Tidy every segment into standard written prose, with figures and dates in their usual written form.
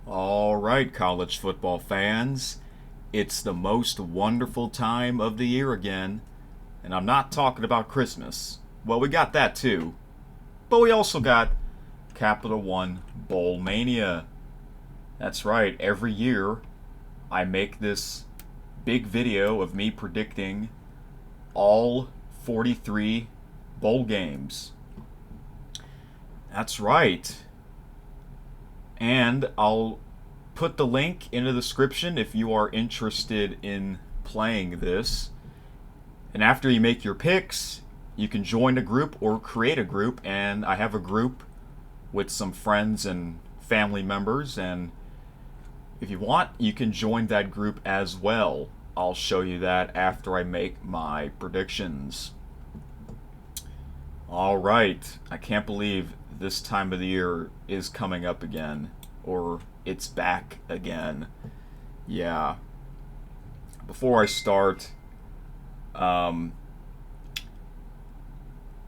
All right, college football fans. It's the most wonderful time of the year again, and I'm not talking about Christmas. Well, we got that too, but we also got Capital One Bowl Mania. That's right, every year I make this big video of me predicting all 43 bowl games. That's right. And I'll put the link in the description if you are interested in playing this. And after you make your picks, you can join a group or create a group. And I have a group with some friends and family members. And if you want, you can join that group as well. I'll show you that after I make my predictions. All right. I can't believe this time of the year is coming up again, or it's back again. Yeah. Before I start, I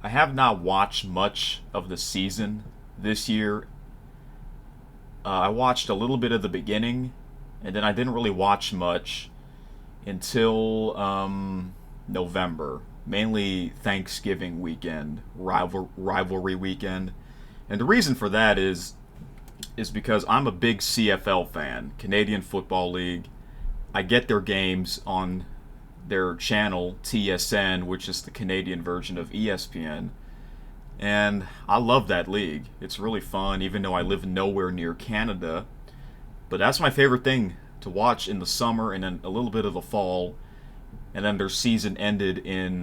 have not watched much of the season this year. I watched a little bit of the beginning, and then I didn't really watch much until November. Mainly Thanksgiving weekend, rivalry weekend. And the reason for that is because I'm a big CFL fan, Canadian Football League. I get their games on their channel TSN, which is the Canadian version of ESPN. And I love that league. It's really fun, even though I live nowhere near Canada. But that's my favorite thing to watch in the summer and then a little bit of the fall. And then their season ended in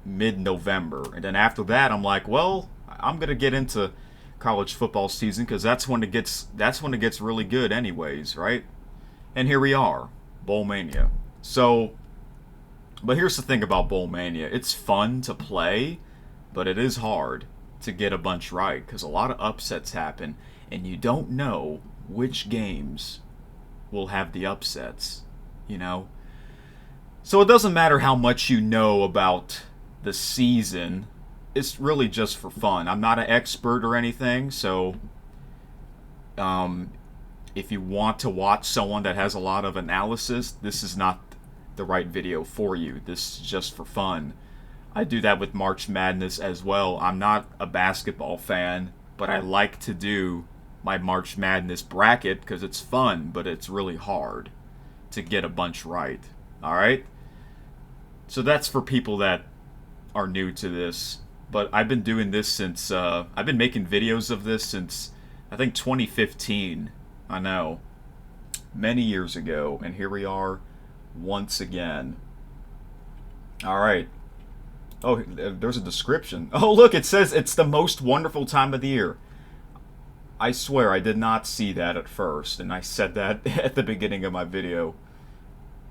mid-November. And then after that, I'm like, well, I'm gonna get into college football season because that's when it gets really good, anyways, right? And here we are, Bowl Mania. So, but here's the thing about Bowl Mania: it's fun to play, but it is hard to get a bunch right because a lot of upsets happen, and you don't know which games will have the upsets. You know, so it doesn't matter how much you know about the season. It's really just for fun. I'm not an expert or anything, so um, if you want to watch someone that has a lot of analysis, this is not the right video for you. This is just for fun. I do that with March Madness as well. I'm not a basketball fan, but I like to do my March Madness bracket because it's fun, but it's really hard to get a bunch right. All right? So that's for people that are new to this. But I've been doing this since, I've been making videos of this since, I think, 2015. I know. Many years ago. And here we are once again. All right. Oh, there's a description. Oh, look, it says it's the most wonderful time of the year. I swear I did not see that at first, and I said that at the beginning of my video.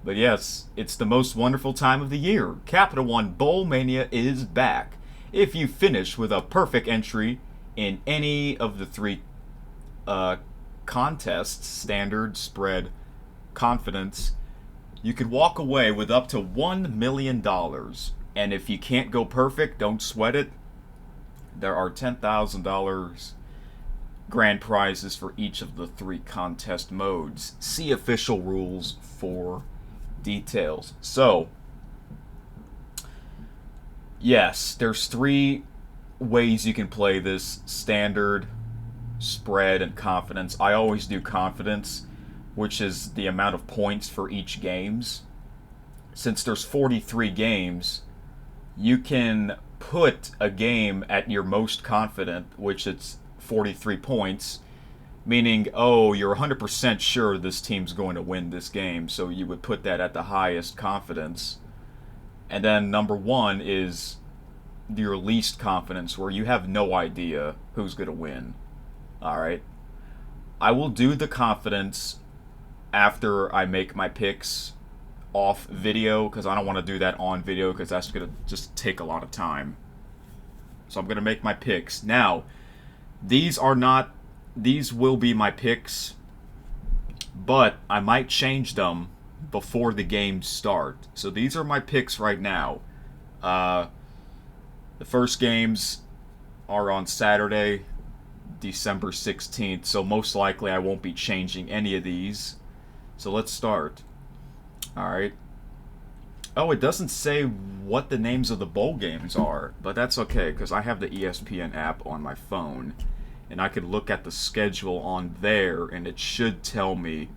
But yes, it's the most wonderful time of the year. Capital One Bowl Mania is back. If you finish with a perfect entry in any of the three uh, contests, standard, spread, confidence, you could walk away with up to $1 million. And if you can't go perfect, don't sweat it. There are $10,000 grand prizes for each of the three contest modes. See official rules for details. So, yes, there's three ways you can play this: standard, spread, and confidence. I always do confidence, which is the amount of points for each games. Since there's 43 games, you can put a game at your most confident, which it's 43 points, meaning, oh, you're 100% sure this team's going to win this game, so you would put that at the highest confidence. And then number one is your least confidence, where you have no idea who's going to win. Alright? I will do the confidence after I make my picks off video, because I don't want to do that on video, because that's going to just take a lot of time. So I'm going to make my picks. Now, these will be my picks, but I might change them before the games start. So these are my picks right now. The first games are on Saturday. December 16th, so most likely I won't be changing any of these. So let's start. Alright. Oh, it doesn't say what the names of the bowl games are, but that's okay, because I have the ESPN app on my phone, and I could look at the schedule on there, and it should tell me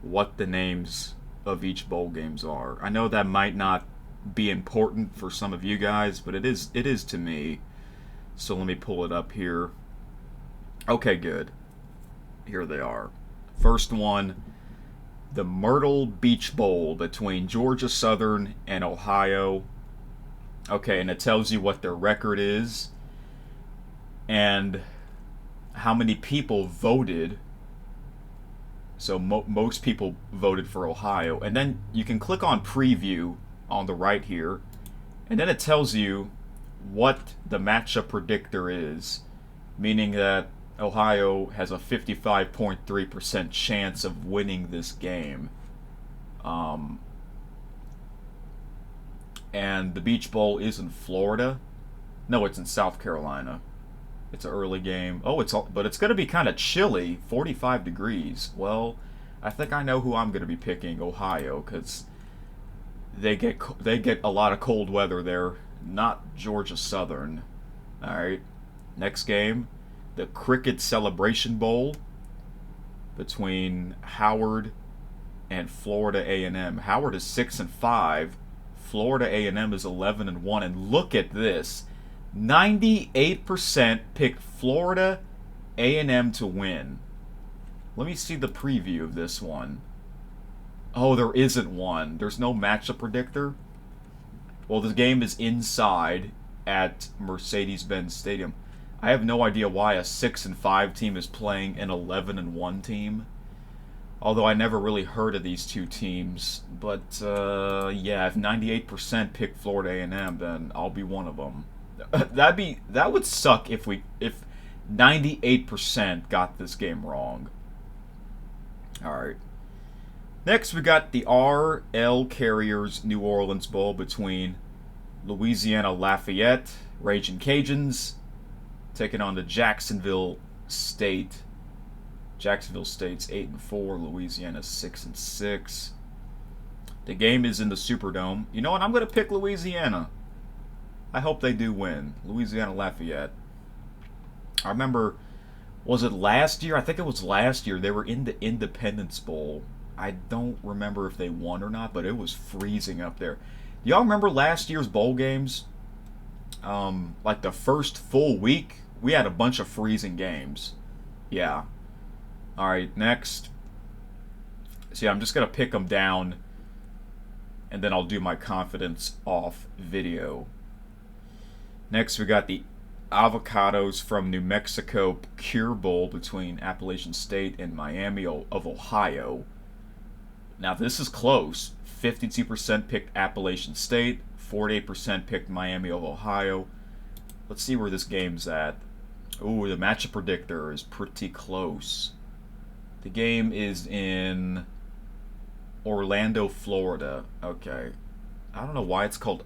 what the names of each bowl games are. I know that might not be important for some of you guys, but it is to me. So let me pull it up here. Okay, good. Here they are. First one, the Myrtle Beach Bowl between Georgia Southern and Ohio. Okay, and it tells you what their record is and how many people voted. So most people voted for Ohio. And then you can click on preview on the right here, and then it tells you what the matchup predictor is, meaning that Ohio has a 55.3% chance of winning this game. And the Beach Bowl is in Florida. No, it's in South Carolina. It's an early game. Oh, but it's going to be kind of chilly, 45 degrees. Well, I think I know who I'm going to be picking, Ohio, because they get a lot of cold weather there. Not Georgia Southern. All right. Next game, the Cricket Celebration Bowl between Howard and Florida A&M. Howard is 6-5. Florida A&M is 11-1. And look at this. 98% pick Florida A&M to win. Let me see the preview of this one. Oh, there isn't one. There's no matchup predictor. Well, the game is inside at Mercedes-Benz Stadium. I have no idea why a 6-5 team is playing an 11-1 team. Although I never really heard of these two teams. But yeah, if 98% pick Florida A&M, then I'll be one of them. That would suck if 98% got this game wrong. All right. Next, we got the R.L. Carriers New Orleans Bowl between Louisiana Lafayette, Ragin' Cajuns, taking on the Jacksonville State. Jacksonville State's 8-4, Louisiana 6-6. The game is in the Superdome. You know what? I'm going to pick Louisiana. I hope they do win. Louisiana Lafayette. I remember, was it last year? I think it was last year. They were in the Independence Bowl. I don't remember if they won or not, but it was freezing up there. Y'all remember last year's bowl games? Like the first full week, we had a bunch of freezing games. Yeah. All right, next. See, I'm just going to pick them down, and then I'll do my confidence off video. Next, we got the Avocados from New Mexico Cure Bowl between Appalachian State and Miami of Ohio. Now, this is close. 52% picked Appalachian State, 48% picked Miami of Ohio. Let's see where this game's at. Ooh, the matchup predictor is pretty close. The game is in Orlando, Florida. Okay. I don't know why it's called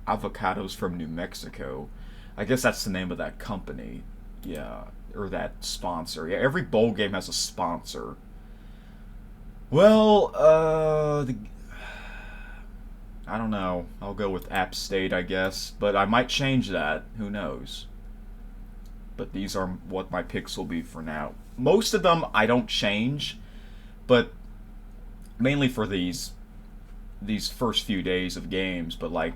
Avocados from New Mexico. I guess that's the name of that company. Yeah. Or that sponsor. Yeah, every bowl game has a sponsor. Well, I don't know. I'll go with App State, I guess. But I might change that. Who knows? But these are what my picks will be for now. Most of them I don't change, but mainly for these first few days of games. But like,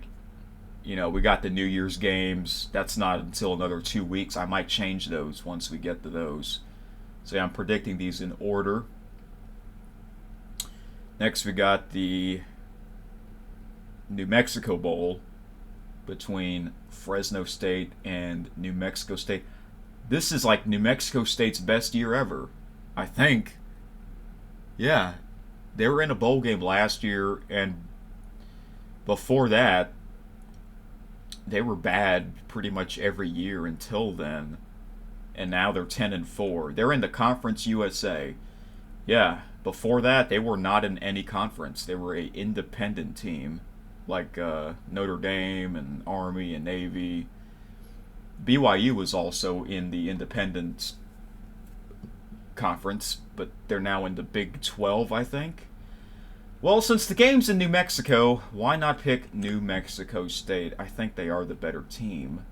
you know, we got the New Year's games. That's not until another 2 weeks. I might change those once we get to those. So yeah, I'm predicting these in order. Next, we got the New Mexico Bowl between Fresno State and New Mexico State. This is like New Mexico State's best year ever, I think. Yeah, they were in a bowl game last year, and before that, they were bad pretty much every year until then. And now they're 10-4. They're in the Conference USA. Yeah, before that, they were not in any conference. They were an independent team, like Notre Dame and Army and Navy. BYU was also in the independent conference, but they're now in the Big 12, I think. Well, since the game's in New Mexico, why not pick New Mexico State? I think they are the better team.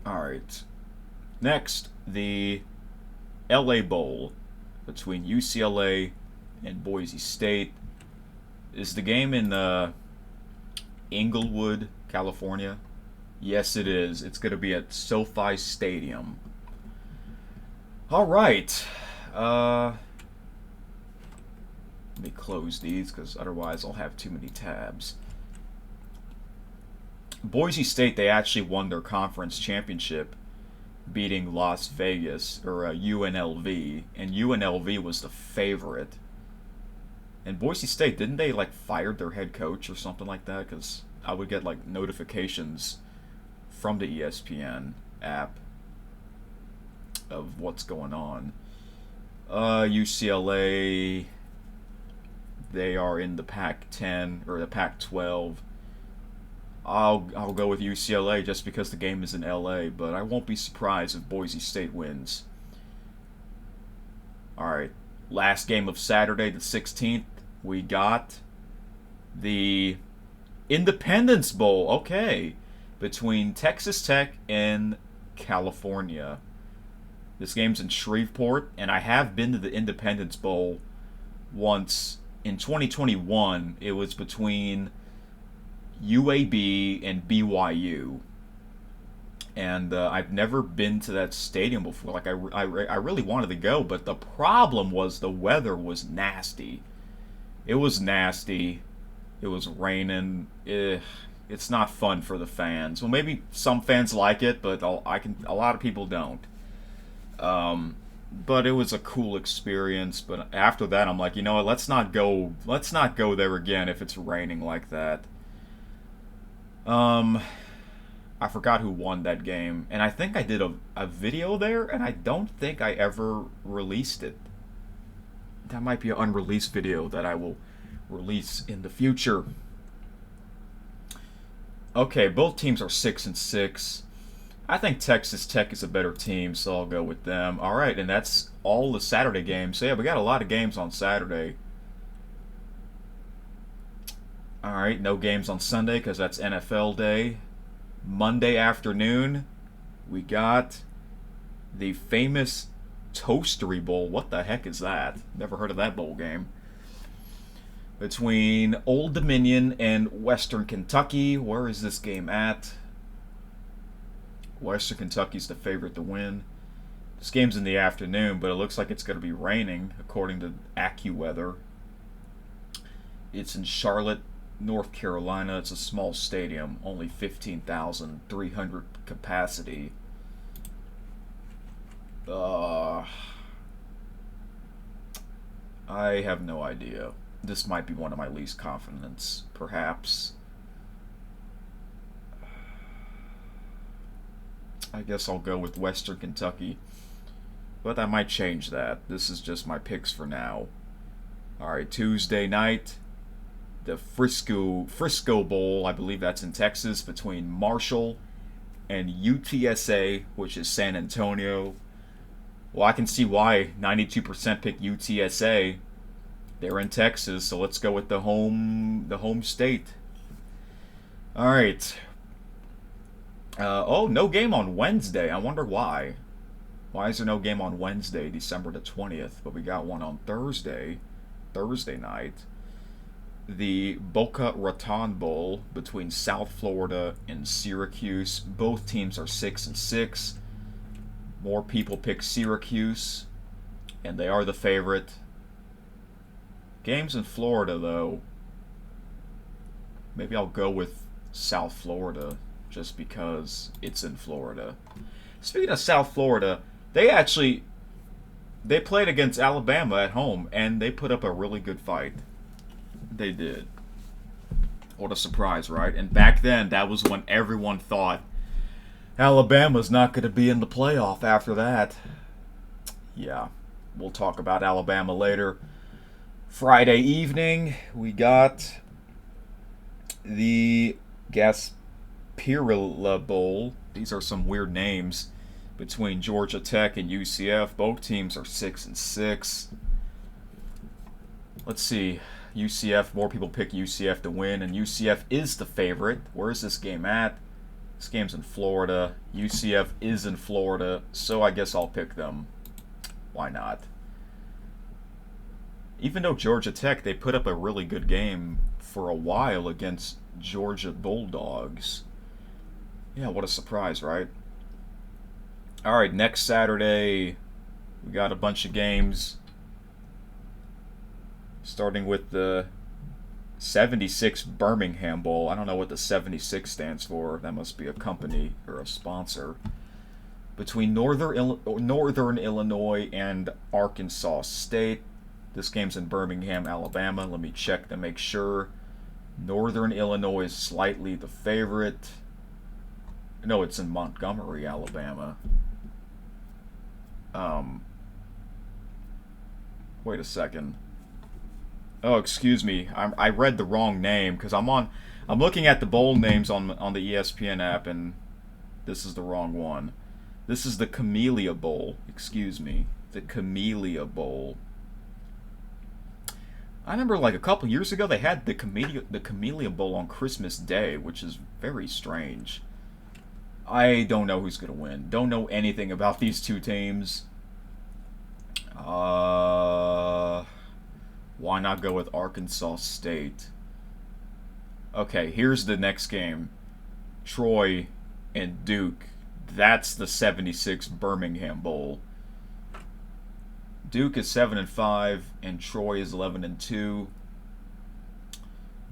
Alright. Next, the LA Bowl between UCLA and Boise State. Is the game in Inglewood, California? Yes, it is. It's going to be at SoFi Stadium. Alright. Let me close these because otherwise I'll have too many tabs. Boise State, they actually won their conference championship beating Las Vegas, or UNLV, and UNLV was the favorite. And Boise State, didn't they like fired their head coach or something like that? Because I would get like notifications from the ESPN app of what's going on. UCLA, they are in the Pac-10 or the Pac-12. I'll go with UCLA just because the game is in LA, but I won't be surprised if Boise State wins. Alright, last game of Saturday the 16th, we got the Independence Bowl, okay, between Texas Tech and California. This game's in Shreveport, and I have been to the Independence Bowl once. In 2021, it was between UAB and BYU, and I've never been to that stadium before. Like I really wanted to go, but the problem was the weather was nasty. It was nasty. It was raining. It's not fun for the fans. Well, maybe some fans like it, but a lot of people don't. But it was a cool experience. But after that, I'm like, you know what? Let's not go there again if it's raining like that. I forgot who won that game, and I think I did a video there, and I don't think I ever released it. That might be an unreleased video that I will release in the future. Okay, both teams are 6-6. I think Texas Tech is a better team, so I'll go with them. Alright, and that's all the Saturday games. So yeah, we got a lot of games on Saturday. Alright, no games on Sunday because that's NFL Day. Monday afternoon, we got the famous Toastery Bowl. What the heck is that? Never heard of that bowl game. Between Old Dominion and Western Kentucky. Where is this game at? Western Kentucky's the favorite to win. This game's in the afternoon, but it looks like it's going to be raining, according to AccuWeather. It's in Charlotte, North Carolina. It's a small stadium, only 15,300 capacity. I have no idea. This might be one of my least confidence, perhaps. I guess I'll go with Western Kentucky, but I might change that. This is just my picks for now. Alright, Tuesday night, the Frisco Bowl, I believe that's in Texas, between Marshall and UTSA, which is San Antonio. Well, I can see why 92% pick UTSA. They're in Texas, so let's go with the home state. All right. Oh, no game on Wednesday. I wonder why. Why is there no game on Wednesday, December the 20th? But we got one on Thursday night. The Boca Raton Bowl between South Florida and Syracuse. Both teams are 6-6. More people pick Syracuse, and they are the favorite. Games in Florida, though. Maybe I'll go with South Florida just because it's in Florida. Speaking of South Florida, they played against Alabama at home, and they put up a really good fight. They did. What a surprise, right? And back then, that was when everyone thought Alabama's not going to be in the playoff after that. Yeah, we'll talk about Alabama later. Friday evening, we got the Gasparilla Bowl. These are some weird names. between Georgia Tech and UCF. Both teams are 6-6. Let's see. UCF, more people pick UCF to win, and UCF is the favorite. Where is this game at? This game's in Florida. UCF is in Florida, so I guess I'll pick them. Why not? Even though Georgia Tech, they put up a really good game for a while against Georgia Bulldogs. Yeah, what a surprise, right? Alright, next Saturday, we got a bunch of games. Starting with the 76 Birmingham Bowl. I don't know what the 76 stands for. That must be a company or a sponsor. Between Northern Illinois and Arkansas State. This game's in Birmingham, Alabama. Let me check to make sure. Northern Illinois is slightly the favorite. No, it's in Montgomery, Alabama. Wait a second. Oh, excuse me. I read the wrong name because I'm looking at the bowl names on the ESPN app, and this is the wrong one. This is the Camellia Bowl. Excuse me, the Camellia Bowl. I remember like a couple years ago they had the Camellia Bowl on Christmas Day, which is very strange. I don't know who's gonna win. Don't know anything about these two teams. Why not go with Arkansas State? Okay, here's the next game. Troy and Duke. That's the 76 Birmingham Bowl. Duke is 7-5 and Troy is 11-2.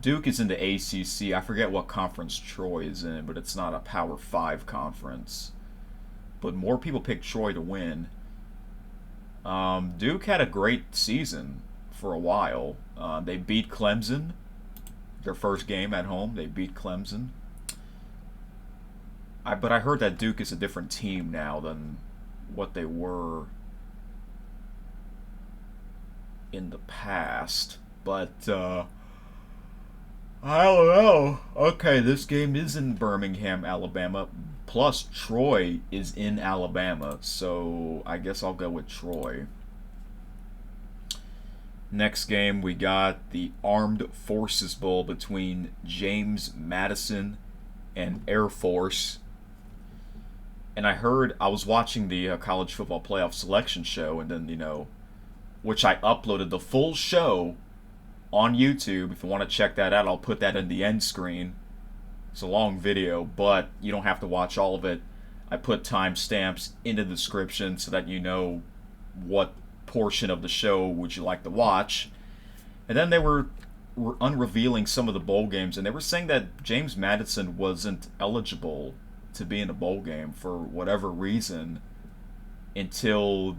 Duke is in the ACC. I forget what conference Troy is in, but it's not a Power 5 conference. But more people pick Troy to win. Duke had a great season for a while. They beat Clemson. Their first game at home, they beat Clemson. But I heard that Duke is a different team now than what they were in the past. But, I don't know. Okay, this game is in Birmingham, Alabama. Plus, Troy is in Alabama. So, I guess I'll go with Troy. Next game, we got the Armed Forces Bowl between James Madison and Air Force. And I was watching the college football playoff selection show, and then, which I uploaded the full show on YouTube. If you want to check that out, I'll put that in the end screen. It's a long video, but you don't have to watch all of it. I put timestamps in the description so that you know what portion of the show would you like to watch. And then they were unrevealing some of the bowl games, and they were saying that James Madison wasn't eligible to be in a bowl game for whatever reason until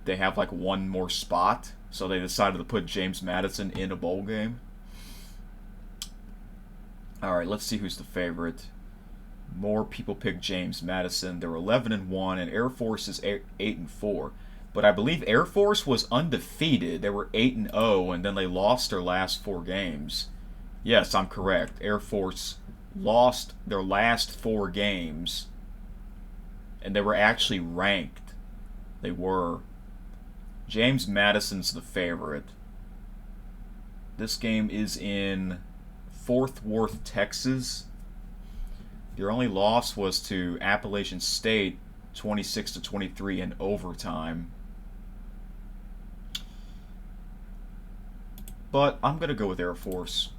they have like one more spot. So they decided to put James Madison in a bowl game. Alright, let's see who's the favorite. More people pick James Madison. They're 11-1, and Air Force is 8-4. But I believe Air Force was undefeated. They were 8-0, and then they lost their last 4 games. Yes, I'm correct. Air Force lost their last 4 games, and they were actually ranked. They were. James Madison's the favorite. This game is in Fort Worth, Texas. Their only loss was to Appalachian State, 26-23 in overtime. But I'm going to go with Air Force.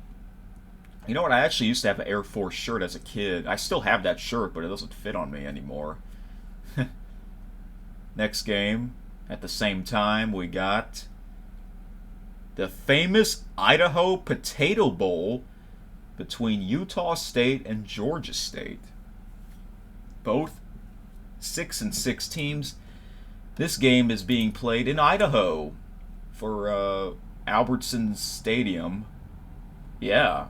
You know what? I actually used to have an Air Force shirt as a kid. I still have that shirt, but it doesn't fit on me anymore. Next game, at the same time, we got the famous Idaho Potato Bowl between Utah State and Georgia State. Both 6-6 teams. This game is being played in Idaho for Albertson Stadium. Yeah,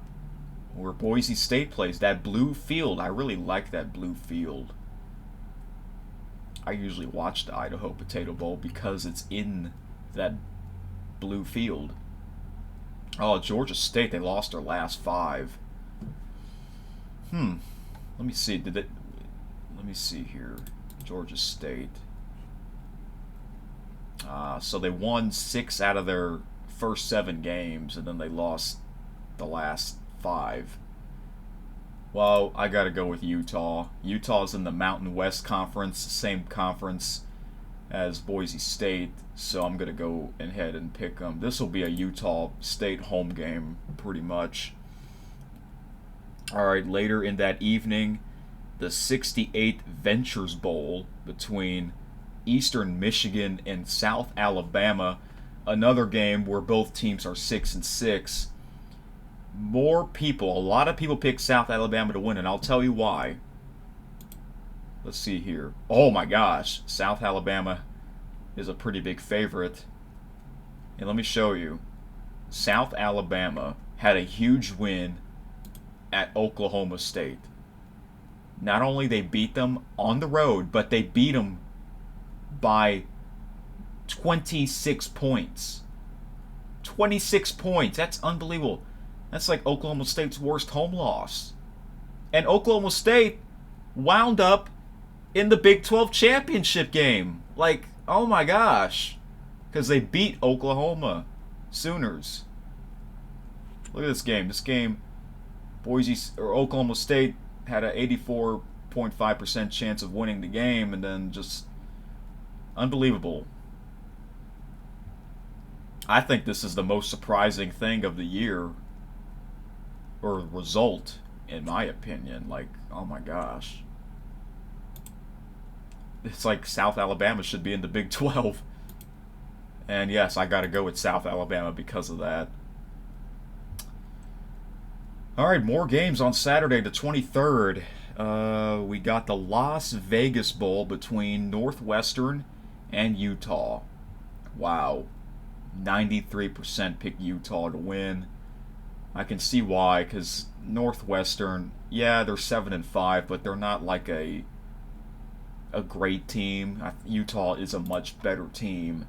where Boise State plays. That blue field. I really like that blue field. I usually watch the Idaho Potato Bowl because it's in that blue field. Oh, Georgia State, they lost their last 5. Let me see. Let me see here. Georgia State. So they won 6 out of their first 7 games, and then they lost the last 5. Well, I got to go with Utah. Utah's in the Mountain West Conference, same conference as Boise State, so I'm going to go ahead and pick them. This will be a Utah State home game, pretty much. All right, later in that evening, the 68th Ventures Bowl between Eastern Michigan and South Alabama. Another game where both teams are 6-6. A lot of people pick South Alabama to win, and I'll tell you why. Let's see here. Oh my gosh, South Alabama is a pretty big favorite. And let me show you. South Alabama had a huge win at Oklahoma State. Not only they beat them on the road, but they beat them by 26 points. 26 points. That's unbelievable. That's like Oklahoma State's worst home loss. And Oklahoma State wound up in the Big 12 championship game. Like, oh my gosh. Because they beat Oklahoma Sooners. Look at this game. This game, Oklahoma State had an 84.5% chance of winning the game, and then just unbelievable. I think this is the most surprising thing of the year, or result, in my opinion. Like, oh my gosh. It's like South Alabama should be in the Big 12. And yes, I got to go with South Alabama because of that. All right, more games on Saturday the 23rd. We got the Las Vegas Bowl between Northwestern and Utah. Wow. 93% pick Utah to win. I can see why, because Northwestern, yeah, they're 7-5, but they're not like a great team. Utah is a much better team.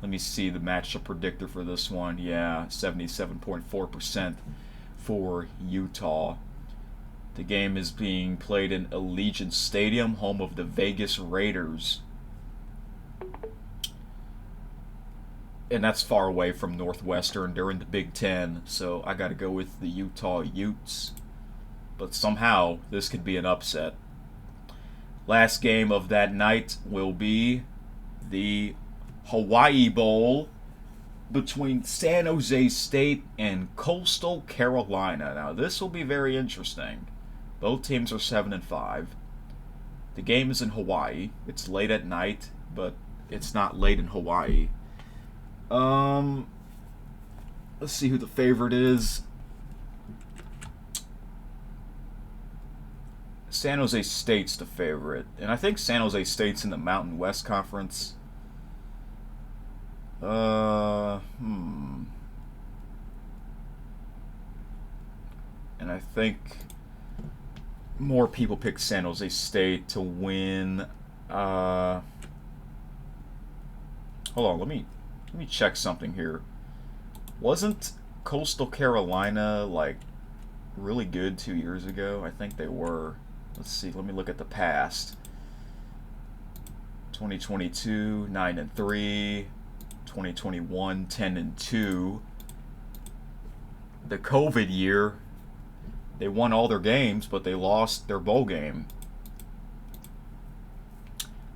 Let me see the matchup predictor for this one. Yeah, 77.4% for Utah. The game is being played in Allegiant Stadium, home of the Vegas Raiders. And that's far away from Northwestern. They're in the Big Ten, so I got to go with the Utah Utes. But somehow, this could be an upset. Last game of that night will be the Hawaii Bowl between San Jose State and Coastal Carolina. Now, this will be very interesting. Both teams are 7-5. The game is in Hawaii. It's late at night, but it's not late in Hawaii. Let's see who the favorite is. San Jose State's the favorite, and I think San Jose State's in the Mountain West Conference. And I think more people pick San Jose State to win. Hold on, let me check something here. Wasn't Coastal Carolina like really good 2 years ago? I think they were. Let's see. Let me look at the past. 2022, 9-3. 2021, 10-2. The COVID year, they won all their games, but they lost their bowl game.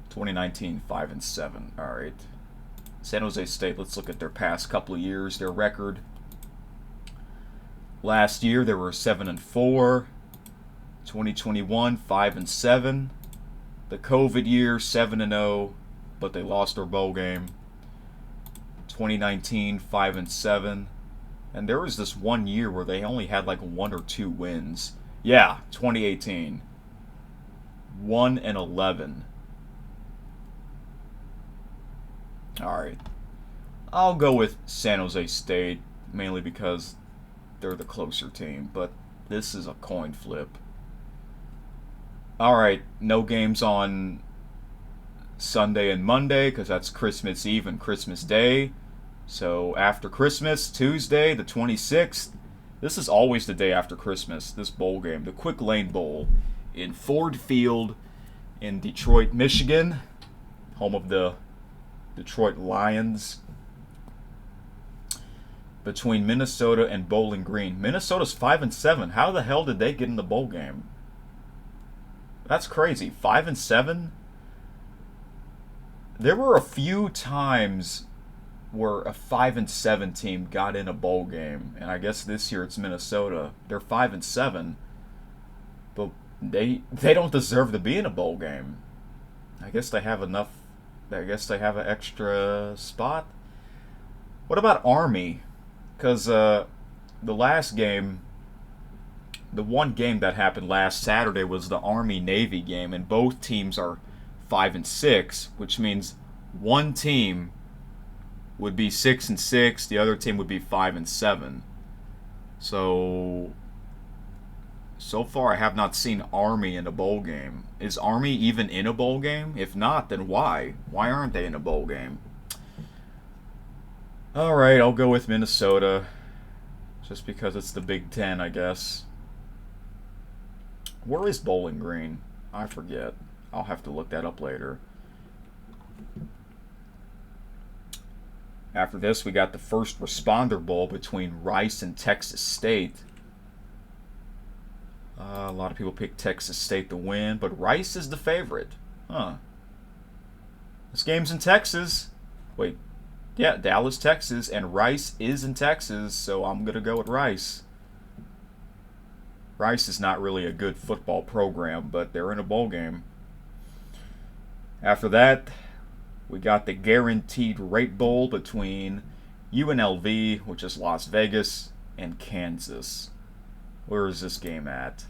2019, 5-7. All right. San Jose State, let's look at their past couple of years, their record. Last year, they were 7-4. 2021, 5-7. The COVID year, 7-0, but they lost their bowl game. 2019, 5-7. And there was this one year where they only had like 1 or 2 wins. Yeah, 2018. 1-11. Alright. I'll go with San Jose State, mainly because they're the closer team, but this is a coin flip. Alright, no games on Sunday and Monday, because that's Christmas Eve and Christmas Day. So after Christmas, Tuesday, the 26th, this is always the day after Christmas, this bowl game, the Quick Lane Bowl in Ford Field in Detroit, Michigan, home of the Detroit Lions, between Minnesota and Bowling Green. Minnesota's 5-7. How the hell did they get in the bowl game? That's crazy. 5-7. There were a few times where a 5-7 team got in a bowl game, and I guess this year it's Minnesota. They're 5-7, but they don't deserve to be in a bowl game. I guess they have enough. I guess they have an extra spot. What about Army? Because the last game, the one game that happened last Saturday was the Army-Navy game, and both teams are 5-6, which means one team would be 6-6, the other team would be 5-7. So far I have not seen Army in a bowl game. Is Army even in a bowl game? If not, then why? Why aren't they in a bowl game? Alright, I'll go with Minnesota. Just because it's the Big Ten, I guess. Where is Bowling Green? I forget. I'll have to look that up later. After this, we got the First Responder Bowl between Rice and Texas State. A lot of people pick Texas State to win, but Rice is the favorite. Huh. This game's in Texas. Wait. Yeah, Dallas, Texas, and Rice is in Texas, so I'm going to go with Rice. Rice is not really a good football program, but they're in a bowl game. After that, we got the Guaranteed Rate Bowl between UNLV, which is Las Vegas, and Kansas. Where is this game at?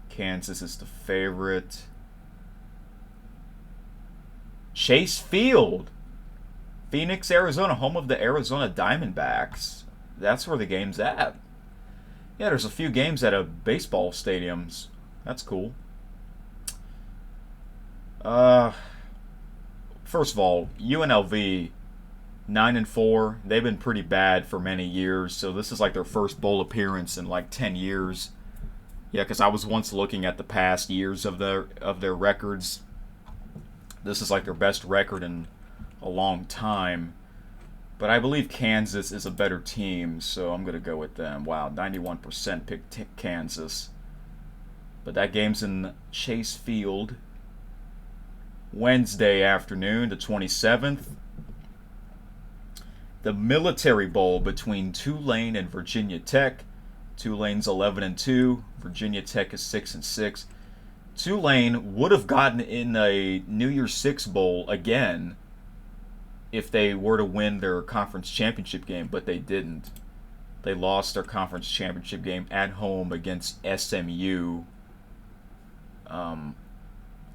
Kansas is the favorite. Chase Field. Phoenix, Arizona, home of the Arizona Diamondbacks. That's where the game's at. Yeah, there's a few games at baseball stadiums. That's cool. First of all, UNLV 9-4. They've been pretty bad for many years, so this is like their first bowl appearance in like 10 years. Yeah, because I was once looking at the past years of their records. This is like their best record in a long time. But I believe Kansas is a better team, so I'm going to go with them. Wow, 91% picked Kansas. But that game's in Chase Field. Wednesday afternoon, the 27th. The Military Bowl between Tulane and Virginia Tech. Tulane's 11-2. Virginia Tech is 6-6. Tulane would have gotten in a New Year's Six Bowl again if they were to win their conference championship game, but they didn't. They lost their conference championship game at home against SMU. I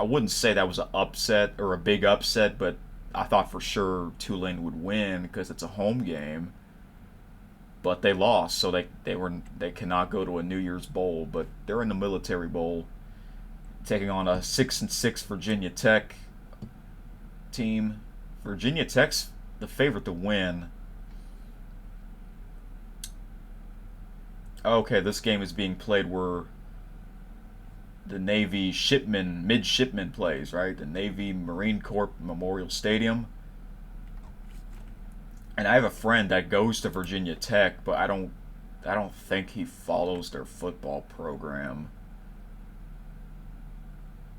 wouldn't say that was an upset or a big upset, but I thought for sure Tulane would win because it's a home game. But they lost, so they cannot go to a New Year's Bowl, but they're in the Military Bowl, taking on a 6-6 Virginia Tech team. Virginia Tech's the favorite to win. Okay, this game is being played where the Navy midshipman plays, right? The Navy Marine Corps Memorial Stadium. And I have a friend that goes to Virginia Tech, but I don't think he follows their football program.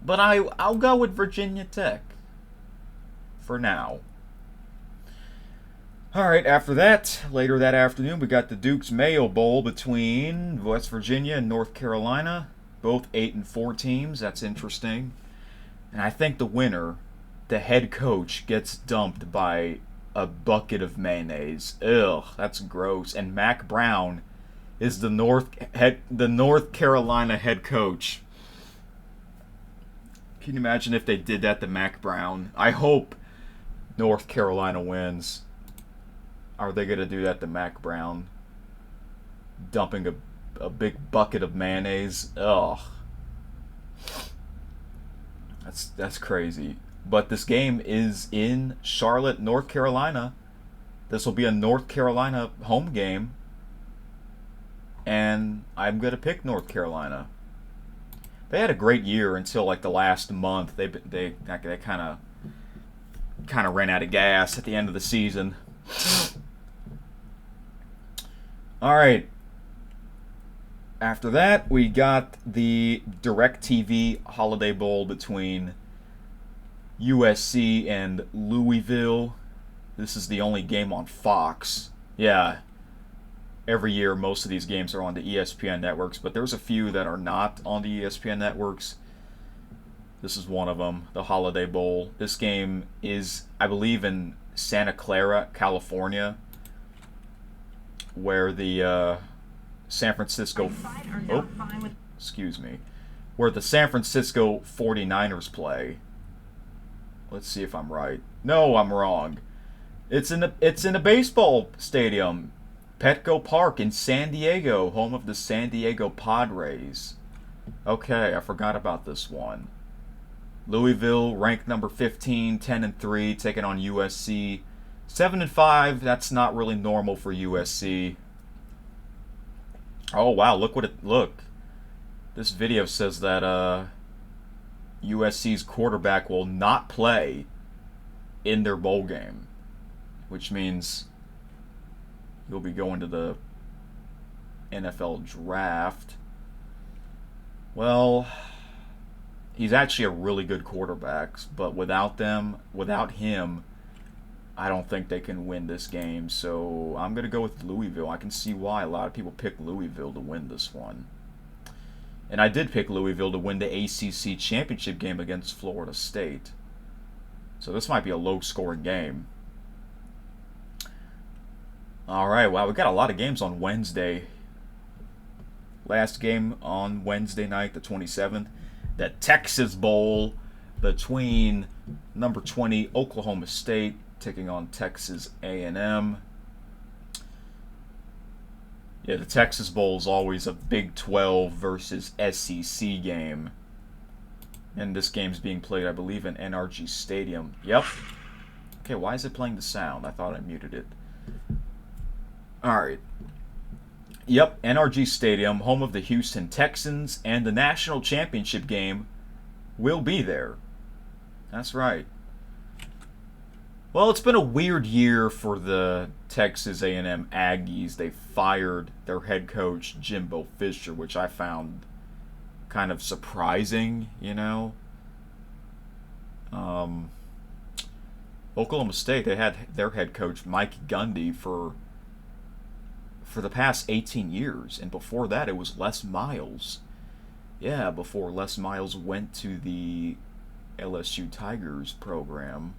But I'll go with Virginia Tech for now. Alright, after that, later that afternoon, we got the Duke's Mayo Bowl between West Virginia and North Carolina. Both 8-4 teams. That's interesting. And I think the winner, the head coach, gets dumped by a bucket of mayonnaise. Ugh, that's gross. And Mac Brown is the North Carolina head coach. Can you imagine if they did that to Mac Brown? I hope North Carolina wins. Are they going to do that to Mac Brown? Dumping a big bucket of mayonnaise? Ugh. That's crazy. But this game is in Charlotte, North Carolina. This will be a North Carolina home game. And I'm going to pick North Carolina. They had a great year until like the last month. They kind of ran out of gas at the end of the season. All right. After that, we got the DirecTV Holiday Bowl between USC and Louisville. This is the only game on Fox. Yeah, every year most of these games are on the ESPN networks, but there's a few that are not on the ESPN networks. This is one of them, the Holiday Bowl. This game is, I believe, in Santa Clara, California, where the San Francisco... Oh, excuse me. Where the San Francisco 49ers play. Let's see if I'm right. No, I'm wrong. It's in a baseball stadium, Petco Park in San Diego, home of the San Diego Padres. Okay, I forgot about this one. Louisville ranked number 15, 10-3, taking on USC 7-5. That's not really normal for USC. Oh wow, look. This video says that USC's quarterback will not play in their bowl game, which means he'll be going to the NFL draft. Well, he's actually a really good quarterback, but without him, I don't think they can win this game. So I'm going to go with Louisville. I can see why a lot of people pick Louisville to win this one. And I did pick Louisville to win the ACC championship game against Florida State. So this might be a low-scoring game. All right, wow, we got a lot of games on Wednesday. Last game on Wednesday night, the 27th, the Texas Bowl between number 20 Oklahoma State taking on Texas A&M. Yeah, the Texas Bowl is always a Big 12 versus SEC game. And this game's being played, I believe, in NRG Stadium. Yep. Okay, why is it playing the sound? I thought I muted it. Alright. Yep, NRG Stadium, home of the Houston Texans, and the national championship game will be there. That's right. Well, it's been a weird year for the Texas A&M Aggies. They fired their head coach, Jimbo Fisher, which I found kind of surprising, you know. Oklahoma State, they had their head coach, Mike Gundy, for the past 18 years. And before that, it was Les Miles. Yeah, before Les Miles went to the LSU Tigers program.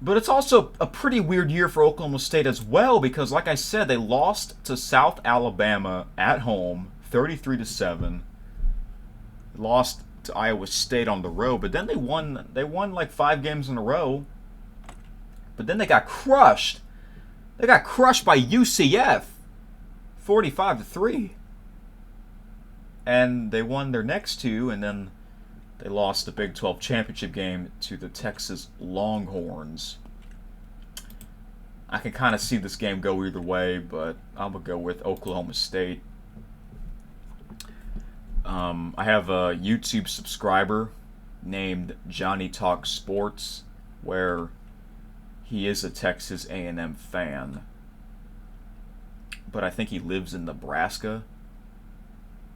But it's also a pretty weird year for Oklahoma State as well because, like I said, they lost to South Alabama at home, 33-7. Lost to Iowa State on the road, but then they won like 5 games in a row. But then they got crushed. They got crushed by UCF, 45-3. And they won their next 2, and then they lost the Big 12 championship game to the Texas Longhorns. I can kind of see this game go either way, but I'm going to go with Oklahoma State. I have a YouTube subscriber named Johnny Talk Sports, where he is a Texas A&M fan. But I think he lives in Nebraska.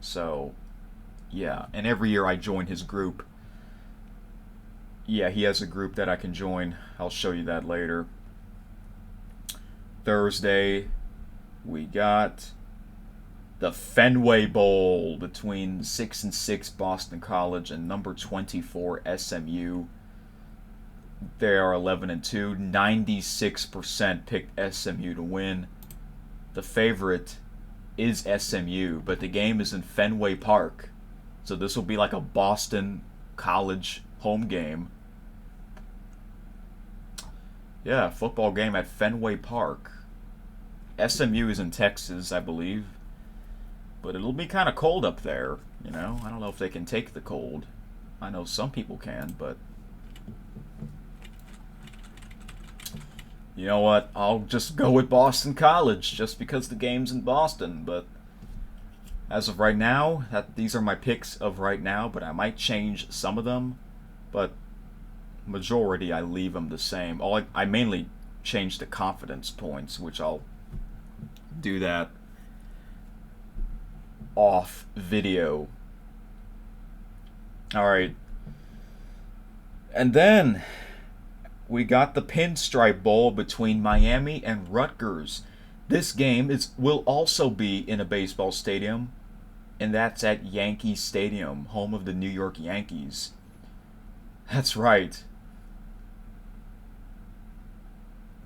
So, yeah, and every year I join his group. Yeah, he has a group that I can join. I'll show you that later. Thursday, we got the Fenway Bowl between 6-6 Boston College and number 24 SMU. They are 11-2. 96% picked SMU to win. The favorite is SMU, but the game is in Fenway Park. So this will be like a Boston College home game. Yeah, football game at Fenway Park. SMU is in Texas, I believe. But it'll be kind of cold up there, you know. I don't know if they can take the cold. I know some people can, but... You know what? I'll just go with Boston College just because the game's in Boston, but as of right now, these are my picks of right now, but I might change some of them. But majority, I leave them the same. I mainly change the confidence points, which I'll do that off video. All right. And then we got the Pinstripe Bowl between Miami and Rutgers. This game will also be in a baseball stadium, and that's at Yankee Stadium, home of the New York Yankees. That's right.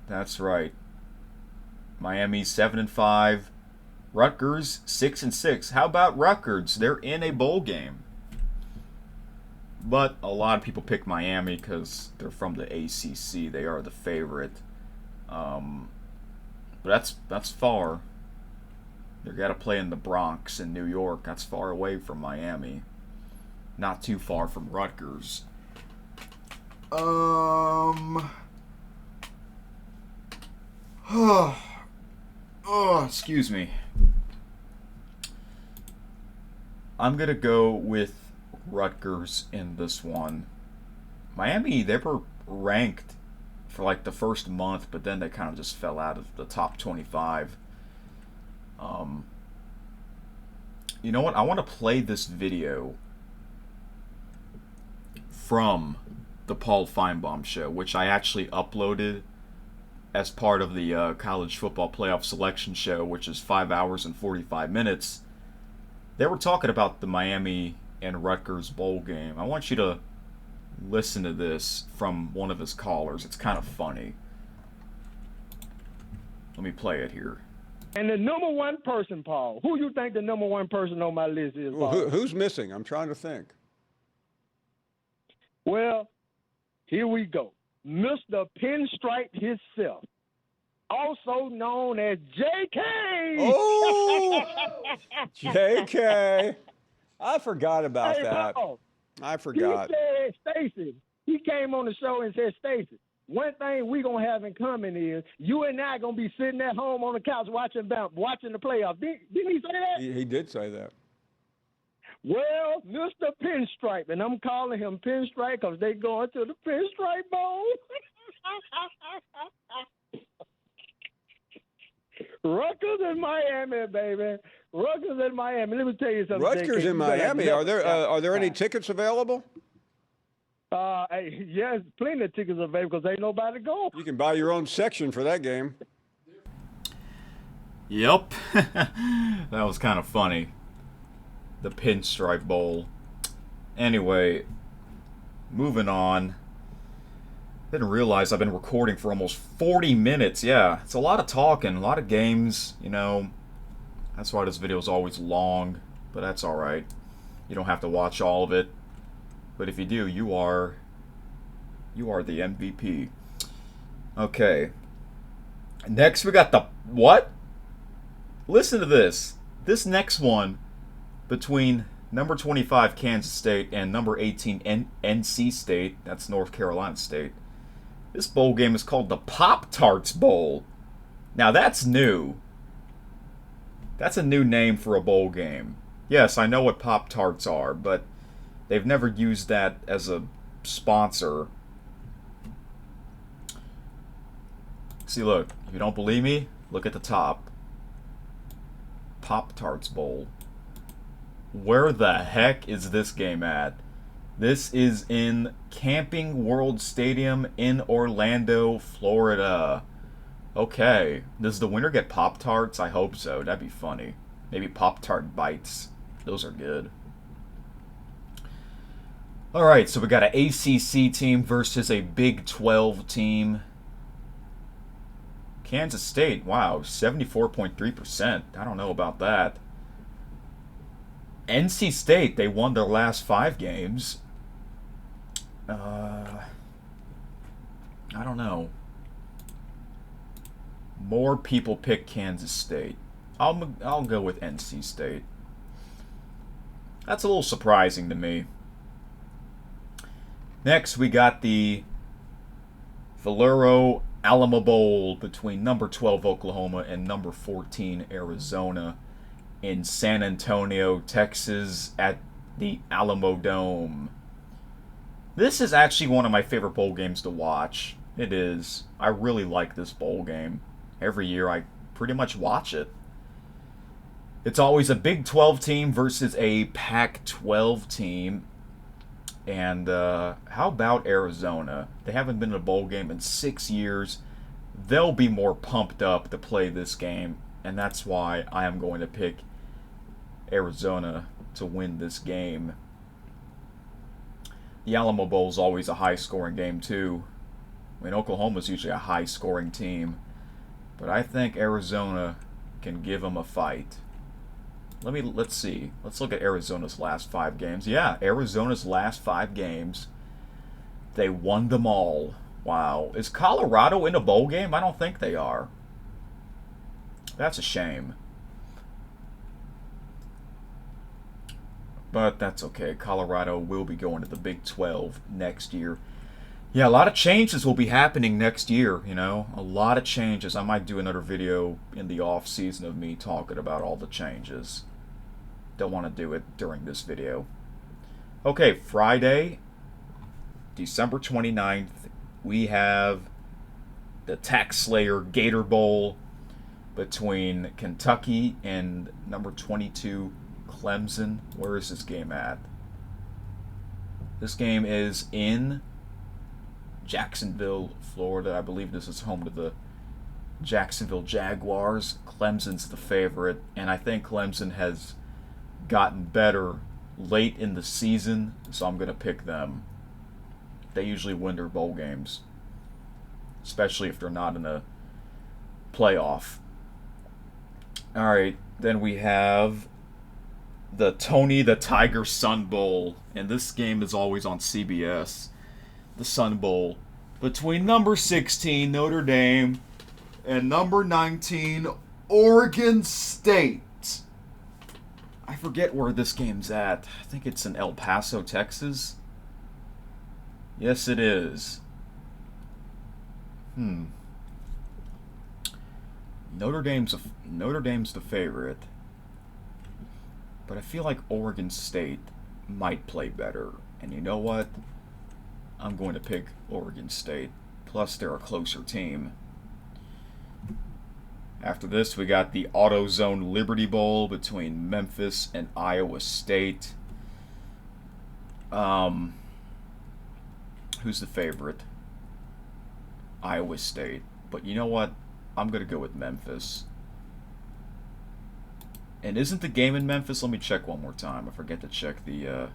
That's right. Miami 7-5, Rutgers 6-6. How about Rutgers? They're in a bowl game. But a lot of people pick Miami because they're from the ACC. They are the favorite. But that's far. They're got to play in the Bronx in New York. That's far away from Miami. Not too far from Rutgers. Excuse me. I'm going to go with Rutgers in this one. Miami, they were ranked for like the first month, but then they kind of just fell out of the top 25. You know what? I want to play this video from the Paul Feinbaum show, which I actually uploaded as part of the college football playoff selection show, which is 5 hours and 45 minutes. They were talking about the Miami and Rutgers bowl game. I want you to listen to this from one of his callers. It's kind of funny. Let me play it here. And the number one person, Paul, who you think the number one person on my list is, Paul? Well, who's missing? I'm trying to think. Well, here we go. Mr. Pinstripe himself, also known as J.K. Oh, J.K. I forgot about that. Paul, I forgot. He said, Stacy, he came on the show and said, Stacy, one thing we going to have in common is you and I going to be sitting at home on the couch watching the playoffs. Didn't he say that? He did say that. Well, Mr. Pinstripe, and I'm calling him Pinstripe because they going to the Pinstripe Bowl. Rutgers in Miami, baby. Rutgers in Miami. Let me tell you something. Rutgers in Miami. Are there any tickets available? Yes, plenty of tickets available because ain't nobody going. You can buy your own section for that game. Yep. That was kind of funny. The Pinstripe Bowl. Anyway, moving on. Didn't realize I've been recording for almost 40 minutes. Yeah, it's a lot of talking, a lot of games, you know. That's why this video is always long, but that's alright. You don't have to watch all of it. But if you do, you are the MVP. Okay. Next we got the what? Listen to this. This next one between number 25 Kansas State and number 18 NC State, that's North Carolina State. This bowl game is called the Pop-Tarts Bowl. Now that's new. That's a new name for a bowl game. Yes, I know what Pop-Tarts are, but they've never used that as a sponsor. See, look, if you don't believe me, look at the top. Pop-Tarts Bowl. Where the heck is this game at? This is in Camping World Stadium in Orlando, Florida. Okay. Does the winner get Pop-Tarts? I hope so. That'd be funny. Maybe Pop-Tart Bites. Those are good. Alright, so we got an ACC team versus a Big 12 team. Kansas State, wow, 74.3%. I don't know about that. NC State, they won their last 5 games. I don't know. More people pick Kansas State. I'll go with NC State. That's a little surprising to me. Next, we got the Valero Alamo Bowl between number 12 Oklahoma and number 14 Arizona. in San Antonio, Texas at the Alamo Dome. This is actually one of my favorite bowl games to watch. It is. I really like this bowl game. Every year I pretty much watch it. It's always a Big 12 team versus a Pac 12 team. And how about Arizona? They haven't been in a bowl game in 6 years. They'll be more pumped up to play this game. And that's why I am going to pick Arizona to win this game. The Alamo Bowl is always a high-scoring game, too. I mean, Oklahoma's usually a high-scoring team. But I think Arizona can give them a fight. Let's see. Let's look at Arizona's last 5 games. Yeah, Arizona's last 5 games, they won them all. Wow. Is Colorado in a bowl game? I don't think they are. That's a shame. But that's okay. Colorado will be going to the Big 12 next year. Yeah, a lot of changes will be happening next year, you know. A lot of changes. I might do another video in the off season of me talking about all the changes. Don't want to do it during this video. Okay, Friday, December 29th, we have the Tax Slayer Gator Bowl between Kentucky and number 22 Clemson. Where is this game at? This game is in Jacksonville, Florida. I believe this is home to the Jacksonville Jaguars. Clemson's the favorite, and I think Clemson has gotten better late in the season, so I'm going to pick them. They usually win their bowl games, especially if they're not in a playoff. All right, then we have the Tony the Tiger Sun Bowl, and this game is always on CBS. The Sun Bowl between number 16 Notre Dame and number 19 Oregon State. I forget where this game's at. I think it's in El Paso, Texas. Yes, it is. Notre Dame's the favorite, but I feel like Oregon State might play better. And you know what? I'm going to pick Oregon State. Plus, they're a closer team. After this, we got the AutoZone Liberty Bowl between Memphis and Iowa State. Who's the favorite? Iowa State. But you know what? I'm going to go with Memphis. And isn't the game in Memphis? Let me check one more time. I forget to check the...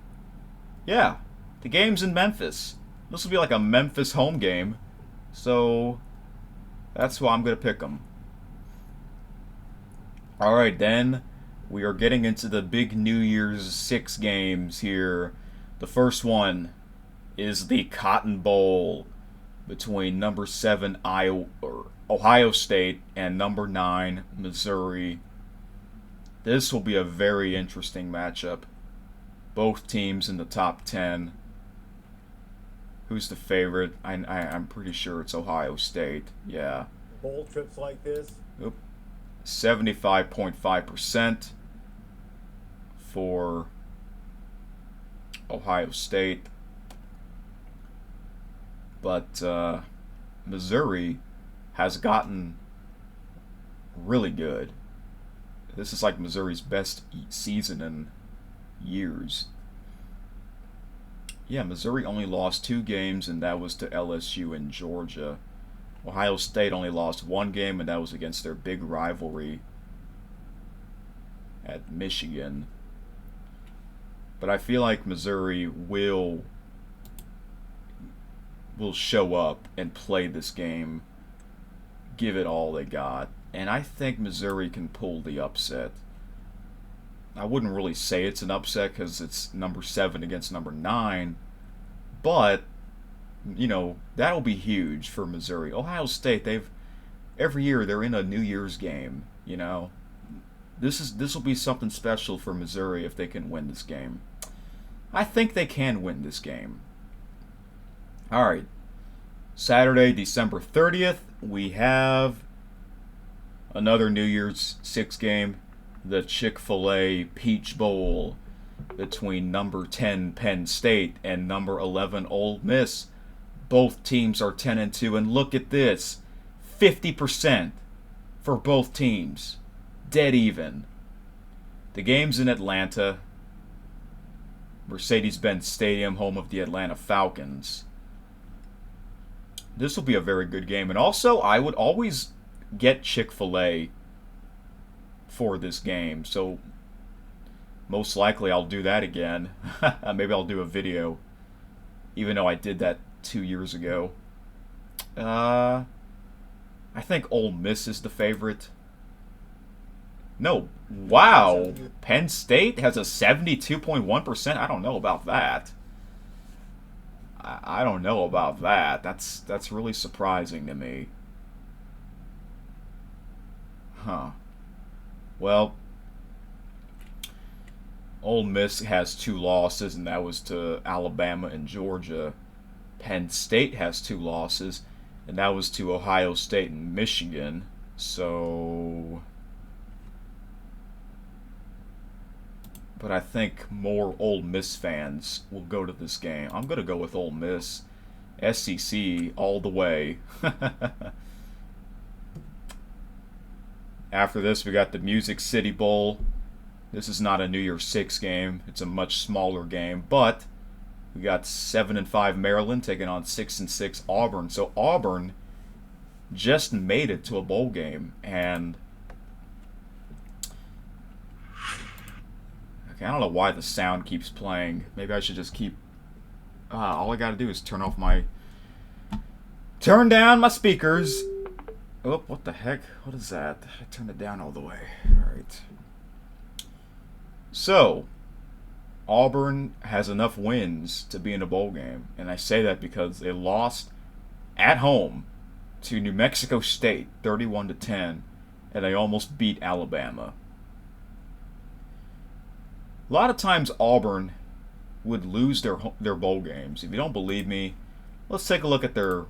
Yeah, the game's in Memphis. This will be like a Memphis home game. So, that's why I'm going to pick them. Alright, then we are getting into the big New Year's 6 games here. The first one is the Cotton Bowl between number 7 Ohio State and number 9 Missouri. This will be a very interesting matchup. Both teams in the top 10. Who's the favorite? I'm pretty sure it's Ohio State. Yeah. Bowl trips like this. 75.5% for Ohio State. But Missouri has gotten really good. This is like Missouri's best season in years. Yeah, Missouri only lost 2 games, and that was to LSU and Georgia. Ohio State only lost 1 game, and that was against their big rivalry at Michigan. But I feel like Missouri will show up and play this game, give it all they got. And I think Missouri can pull the upset. I wouldn't really say it's an upset because it's number 7 against number 9. But, you know, that'll be huge for Missouri. Ohio State, every year they're in a New Year's game, you know. This will be something special for Missouri if they can win this game. I think they can win this game. All right. Saturday, December 30th, we have another New Year's 6 game. the Chick-fil-A Peach Bowl between number 10 Penn State and number 11 Ole Miss. Both teams are 10-2, and look at this. 50% for both teams. Dead even. The game's in Atlanta. Mercedes-Benz Stadium, home of the Atlanta Falcons. This will be a very good game. And also, I would always get Chick-fil-A for this game. So, most likely I'll do that again. Maybe I'll do a video. Even though I did that 2 years ago. I think Ole Miss is the favorite. No. Wow. Penn State has a 72.1%? I don't know about that. I don't know about that. That's really surprising to me. Huh. Well, Ole Miss has 2 losses, and that was to Alabama and Georgia. Penn State has 2 losses, and that was to Ohio State and Michigan. So, but I think more Ole Miss fans will go to this game. I'm going to go with Ole Miss. SEC all the way. After this, we got the Music City Bowl. This is not a New Year's Six game. It's a much smaller game, but we got 7-5 Maryland taking on 6-6 Auburn. So Auburn just made it to a bowl game, and okay, I don't know why the sound keeps playing. Maybe I should just keep. All I gotta do is turn down my speakers. Oh, what the heck? What is that? I turned it down all the way. All right. So, Auburn has enough wins to be in a bowl game, and I say that because they lost at home to New Mexico State 31-10, and they almost beat Alabama. A lot of times Auburn would lose their bowl games. If you don't believe me, let's take a look at their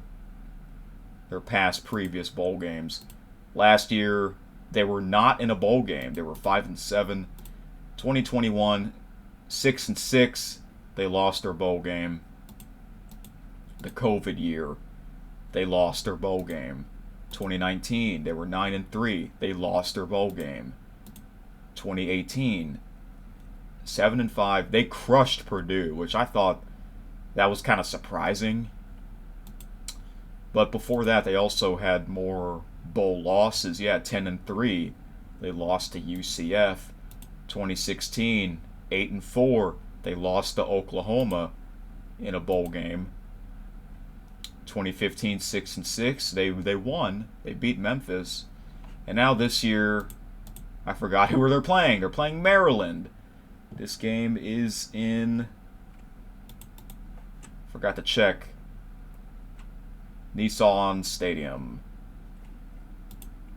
past previous bowl games. Last year, they were not in a bowl game. They were 5-7. 2021, 6-6. They lost their bowl game. The COVID year, they lost their bowl game. 2019, they were 9-3. They lost their bowl game. 2018, 7-5. They crushed Purdue, which I thought that was kind of surprising. But before that, they also had more bowl losses. Yeah, 10-3. They lost to UCF. 2016, 8-4. They lost to Oklahoma in a bowl game. 2015, 6-6. They won. They beat Memphis. And now this year, I forgot who they're playing. They're playing Maryland. This game is in. Forgot to check. Nissan Stadium.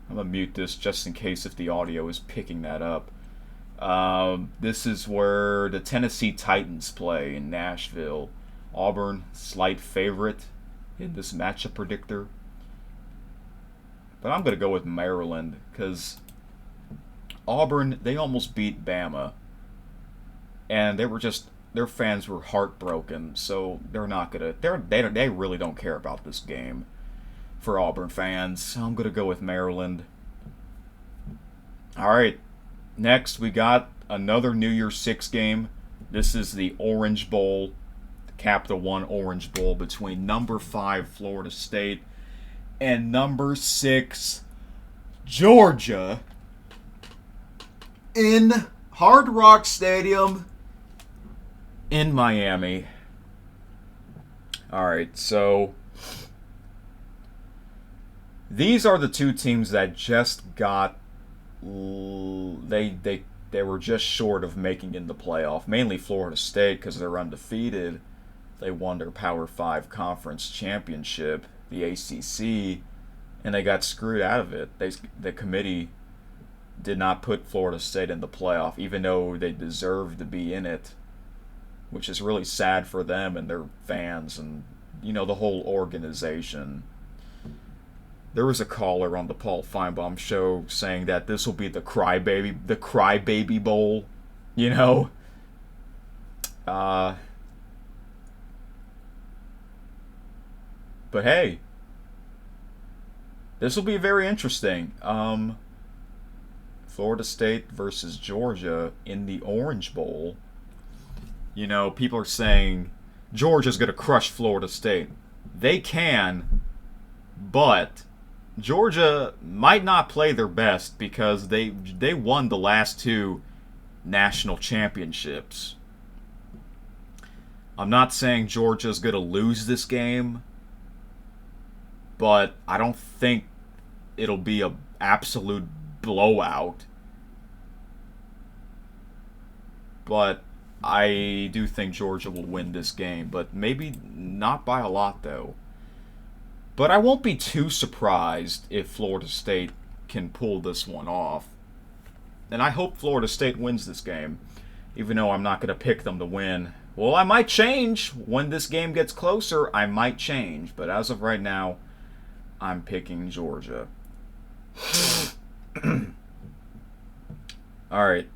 I'm going to mute this just in case if the audio is picking that up. This is where the Tennessee Titans play in Nashville. Auburn, slight favorite in this matchup predictor. But I'm going to go with Maryland because Auburn, they almost beat Bama. And their fans were heartbroken, so they're not going to, they really don't care about this game for Auburn fans. So I'm going to go with Maryland. All right. Next, we got another New Year's Six game. This is the Orange Bowl, the Capital One Orange Bowl between number 5 Florida State and number 6 Georgia in Hard Rock Stadium in Miami. All right, so these are the two teams that just got. They were just short of making in the playoff. Mainly Florida State because they're undefeated. They won their Power 5 conference championship, the ACC, and they got screwed out of it. The committee did not put Florida State in the playoff, even though they deserved to be in it, which is really sad for them and their fans and, the whole organization. There was a caller on the Paul Feinbaum show saying that this will be the crybaby bowl, you know. Uh, but hey, this will be very interesting. Florida State versus Georgia in the Orange Bowl. You know, people are saying Georgia's going to crush Florida State. They can, but Georgia might not play their best because they won the last two national championships. I'm not saying Georgia's going to lose this game, but I don't think it'll be an absolute blowout. But I do think Georgia will win this game, but maybe not by a lot, though. But I won't be too surprised if Florida State can pull this one off. And I hope Florida State wins this game, even though I'm not going to pick them to win. Well, I might change. When this game gets closer, I might change. But as of right now, I'm picking Georgia. Alright.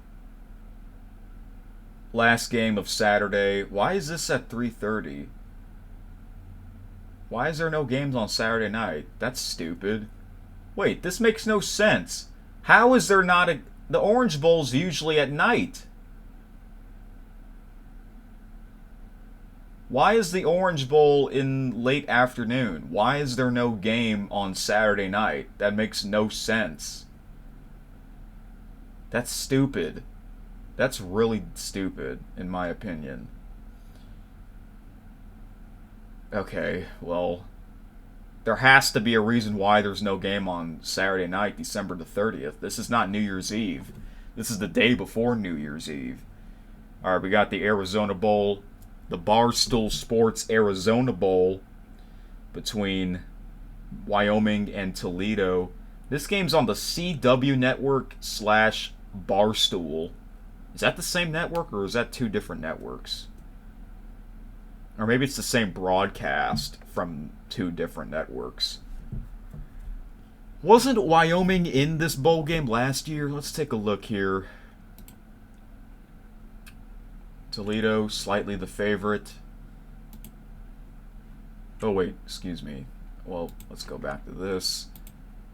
Last game of Saturday. Why is this at 3:30? Why is there no games on Saturday night? That's stupid. Wait, this makes no sense. How is there not a... The Orange Bowl's usually at night. Why is the Orange Bowl in late afternoon? Why is there no game on Saturday night? That makes no sense. That's stupid. That's really stupid, in my opinion. Okay, well, there has to be a reason why there's no game on Saturday night, December the 30th. This is not New Year's Eve. This is the day before New Year's Eve. Alright, we got the Arizona Bowl, the Barstool Sports Arizona Bowl between Wyoming and Toledo. This game's on the CW network / Barstool. Is that the same network, or is that two different networks? Or maybe it's the same broadcast from two different networks. Wasn't Wyoming in this bowl game last year? Let's take a look here. Toledo, slightly the favorite. Oh wait, excuse me. Well, let's go back to this.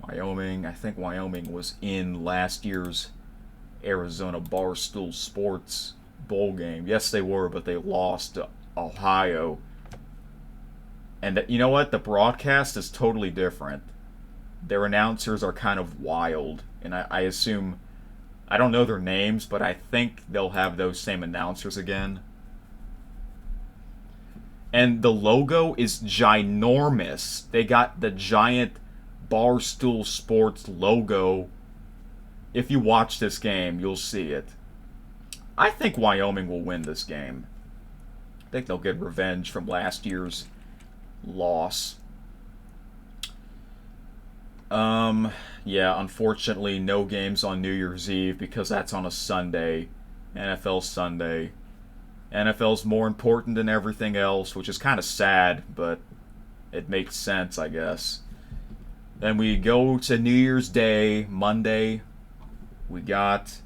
Wyoming, I think Wyoming was in last year's Arizona Barstool Sports bowl game. Yes, they were, but they lost to Ohio. And you know what? The broadcast is totally different. Their announcers are kind of wild. And I assume... I don't know their names, but I think they'll have those same announcers again. And the logo is ginormous. They got the giant Barstool Sports logo. If you watch this game, you'll see it. I think Wyoming will win this game. I think they'll get revenge from last year's loss. Yeah, unfortunately, no games on New Year's Eve because that's on a Sunday. NFL Sunday. NFL's more important than everything else, which is kind of sad, but it makes sense, I guess. Then we go to New Year's Day, Monday. We got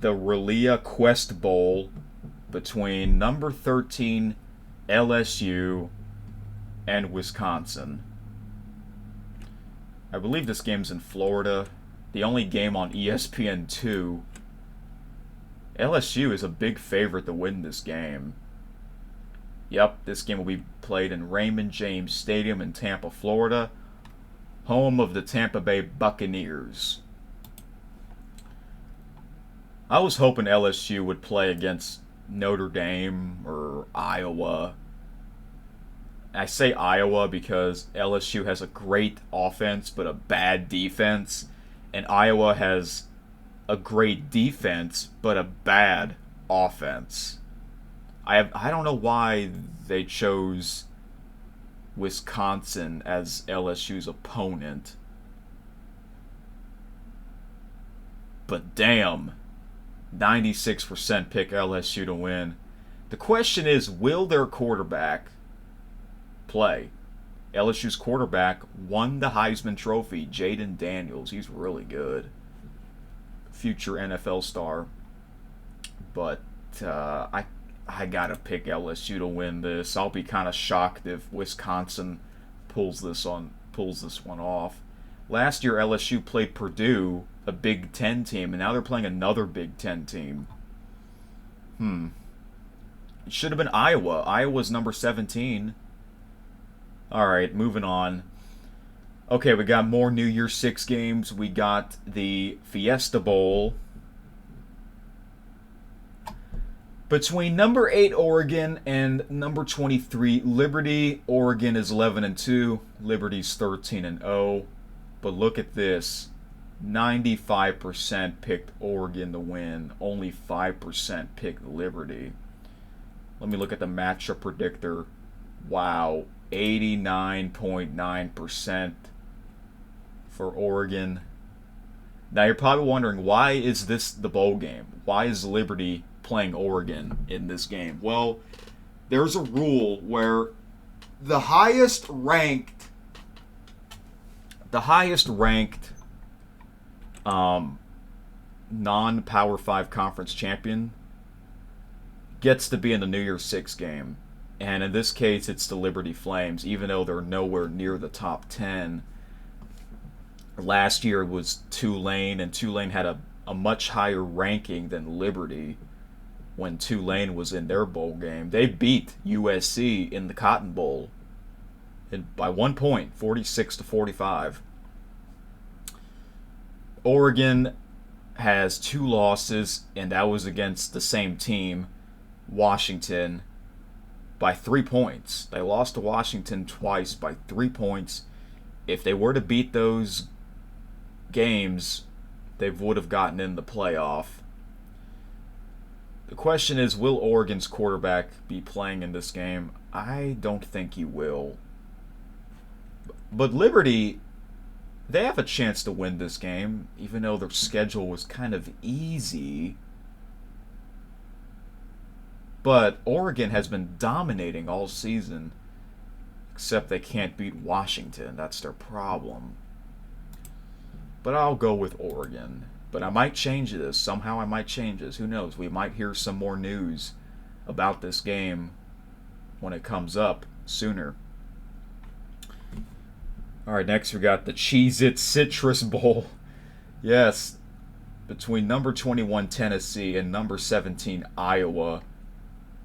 the Relia Quest Bowl between number 13 LSU and Wisconsin. I believe this game's in Florida. The only game on ESPN2. LSU is a big favorite to win this game. Yep, this game will be played in Raymond James Stadium in Tampa, Florida, home of the Tampa Bay Buccaneers. I was hoping LSU would play against Notre Dame or Iowa. I say Iowa because LSU has a great offense but a bad defense, and Iowa has a great defense but a bad offense. I don't know why they chose Wisconsin as LSU's opponent. But damn, 96% pick LSU to win. The question is, will their quarterback play? LSU's quarterback won the Heisman Trophy. Jaden Daniels, he's really good. Future NFL star. But I gotta pick LSU to win this. I'll be kind of shocked if Wisconsin pulls this one off. Last year LSU played Purdue, a Big Ten team, and now they're playing another Big Ten team. It should have been Iowa. Iowa's number 17. All right, moving on. Okay, we got more New Year's Six games. We got the Fiesta Bowl between number 8 Oregon and number 23 Liberty. Oregon is 11-2. Liberty's 13-0. But look at this. 95% picked Oregon to win. Only 5% picked Liberty. Let me look at the matchup predictor. Wow, 89.9% for Oregon. Now you're probably wondering, why is this the bowl game? Why is Liberty playing Oregon in this game? Well, there's a rule where the highest ranked non-Power 5 conference champion gets to be in the New Year's Six game. And in this case, it's the Liberty Flames, even though they're nowhere near the top 10. Last year it was Tulane, and Tulane had a much higher ranking than Liberty when Tulane was in their bowl game. They beat USC in the Cotton Bowl by 1 point, 46-45. Oregon has 2 losses, and that was against the same team, Washington, by 3 points. They lost to Washington twice by 3 points. If they were to beat those games, they would have gotten in the playoff. The question is, will Oregon's quarterback be playing in this game? I don't think he will. But Liberty, they have a chance to win this game, even though their schedule was kind of easy. But Oregon has been dominating all season, except they can't beat Washington. That's their problem. But I'll go with Oregon. But I might change this. Somehow I might change this. Who knows? We might hear some more news about this game when it comes up sooner. All right, next we got the Cheez-It Citrus Bowl. Yes, between number 21 Tennessee and number 17 Iowa.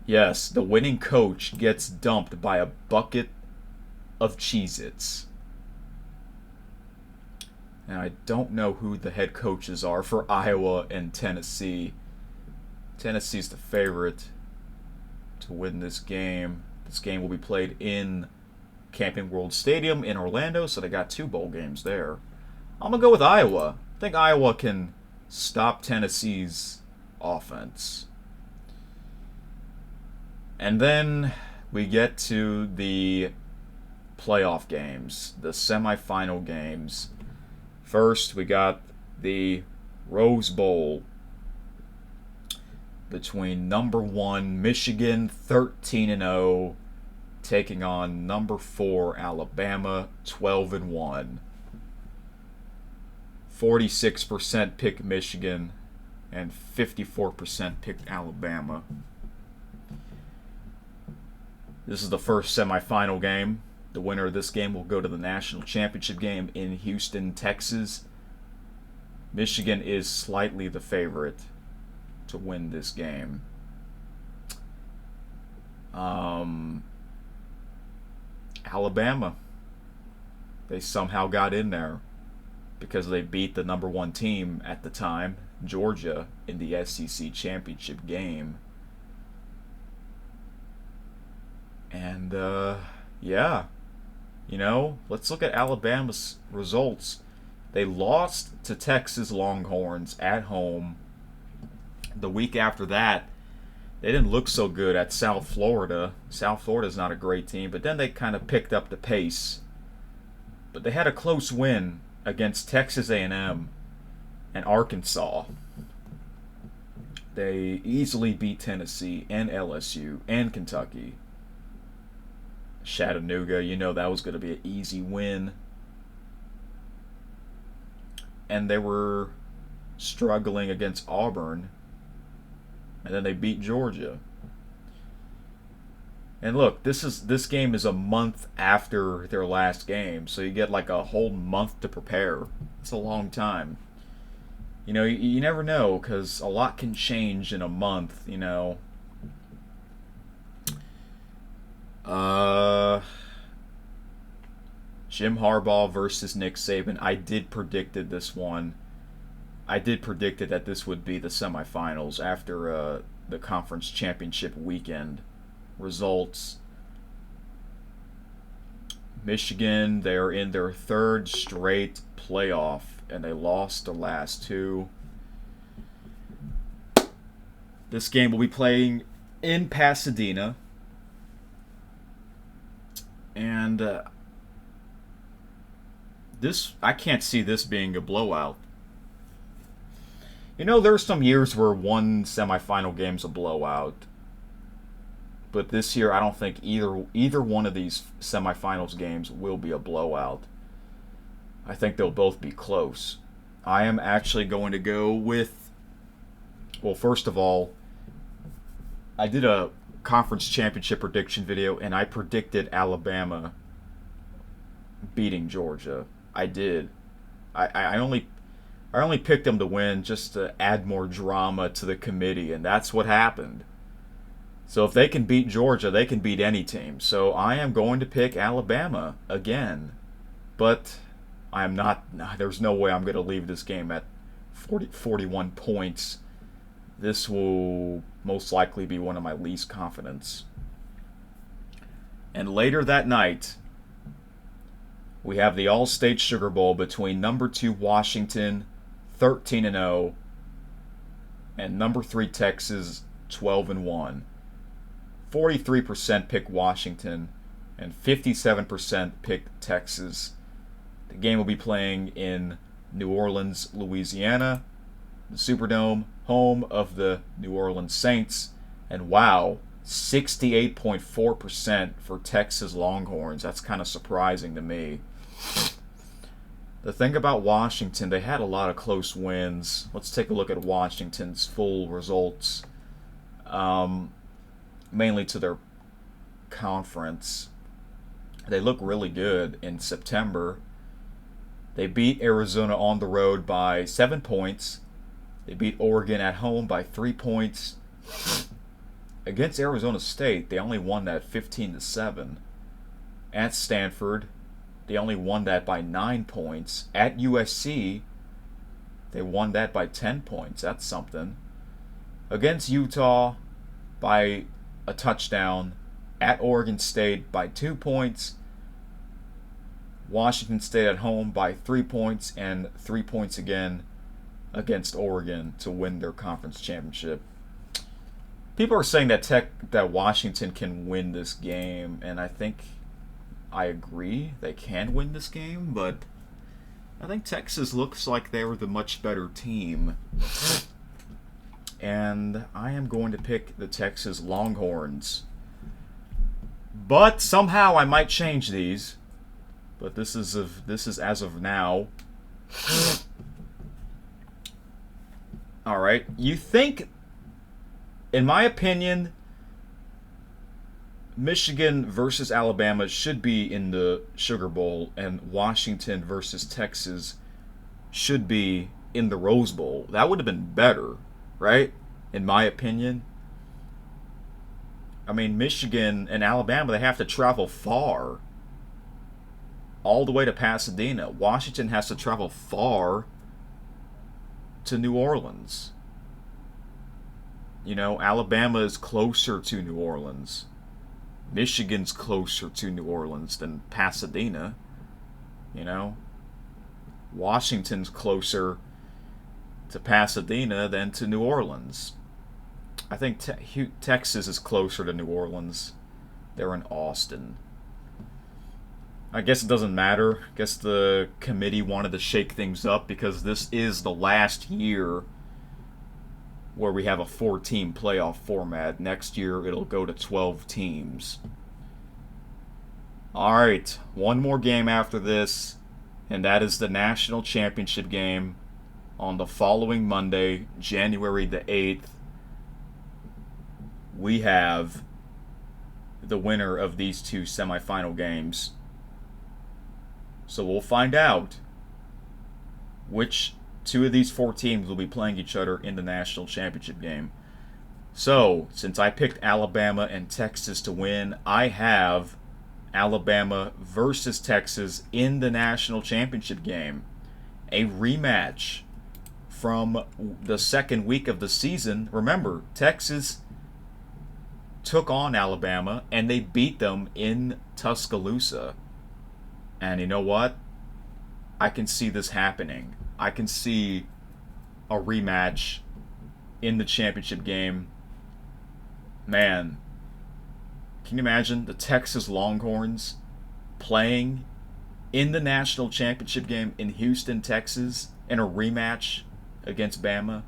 Yes, the winning coach gets dumped by a bucket of Cheez-Its. And I don't know who the head coaches are for Iowa and Tennessee. Tennessee's the favorite to win this game. This game will be played in Camping World Stadium in Orlando, so they got 2 bowl games there. I'm going to go with Iowa. I think Iowa can stop Tennessee's offense. And then we get to the playoff games, the semifinal games. First, we got the Rose Bowl between number 1 Michigan, 13-0, taking on number 4 Alabama, 12-1. 46% picked Michigan and 54% picked Alabama. This is the first semifinal game. The winner of this game will go to the national championship game in Houston, Texas. Michigan is slightly the favorite to win this game. Alabama, they somehow got in there because they beat the number 1 team at the time, Georgia, in the SEC championship game. And, yeah, you know, let's look at Alabama's results. They lost to Texas Longhorns at home. The week after that, they didn't look so good at South Florida. South Florida's not a great team, but then they kind of picked up the pace. But they had a close win against Texas A&M and Arkansas. They easily beat Tennessee and LSU and Kentucky. Chattanooga. You know that was going to be an easy win. And they were struggling against Auburn. And then they beat Georgia. And look, this game is a month after their last game, so you get like a whole month to prepare. It's a long time. You know, you never know, because a lot can change in a month, you know. Jim Harbaugh versus Nick Saban. I did predicted this one. I did predicted that this would be the semifinals after the conference championship weekend results. Michigan, they're in their third straight playoff, and they lost the last two. This game will be playing in Pasadena. And I can't see this being a blowout. You know, there's some years where one semifinal game's a blowout. But this year, I don't think either one of these semifinals games will be a blowout. I think they'll both be close. I am actually going to go with... Well, first of all, I did a conference championship prediction video, and I predicted Alabama beating Georgia. I did. I only picked them to win just to add more drama to the committee, and that's what happened. So if they can beat Georgia, they can beat any team. So I am going to pick Alabama again. But I am not... There's no way I'm going to leave this game at 41 points. This will most likely be one of my least confidence. And later that night, we have the All-State Sugar Bowl between number 2 Washington, 13-0, and number 3 Texas, 12-1. 43% pick Washington, and 57% pick Texas. The game will be playing in New Orleans, Louisiana, the Superdome, home of the New Orleans Saints. And wow, 68.4% for Texas Longhorns. That's kind of surprising to me. The thing about Washington, they had a lot of close wins. Let's take a look at Washington's full results. Mainly to their conference. They look really good in September. They beat Arizona on the road by 7 points. They beat Oregon at home by 3 points. Against Arizona State, they only won that 15-7. At Stanford, they only won that by 9 points. At USC, they won that by 10 points. That's something. Against Utah, by a touchdown. At Oregon State by 2 points. Washington State at home by 3 points, and 3 points again against Oregon to win their conference championship. People are saying that Washington can win this game, and I think I agree they can win this game, but I think Texas looks like they were the much better team. And I am going to pick the Texas Longhorns. But somehow I might change these. But this is as of now. All right. You think, in my opinion, Michigan versus Alabama should be in the Sugar Bowl, and Washington versus Texas should be in the Rose Bowl. That would have been better, right? In my opinion. I mean, Michigan and Alabama, they have to travel far. All the way to Pasadena. Washington has to travel far to New Orleans. You know, Alabama is closer to New Orleans. Michigan's closer to New Orleans than Pasadena. You know, Washington's closer to Pasadena than to New Orleans. I think Texas is closer to New Orleans. They're in Austin. I guess it doesn't matter. I guess the committee wanted to shake things up because this is the last year where we have a 4-team playoff format. Next year it'll go to 12 teams. All right, one more game after this, and that is the national championship game on the following Monday, January the 8th. We have the winner of these two semifinal games. So we'll find out which two of these four teams will be playing each other in the national championship game. So, since I picked Alabama and Texas to win, I have Alabama versus Texas in the national championship game. A rematch from the second week of the season. Remember, Texas took on Alabama and they beat them in Tuscaloosa. And you know what? I can see this happening. I can see a rematch in the championship game. Man, can you imagine the Texas Longhorns playing in the national championship game in Houston, Texas, in a rematch against Bama?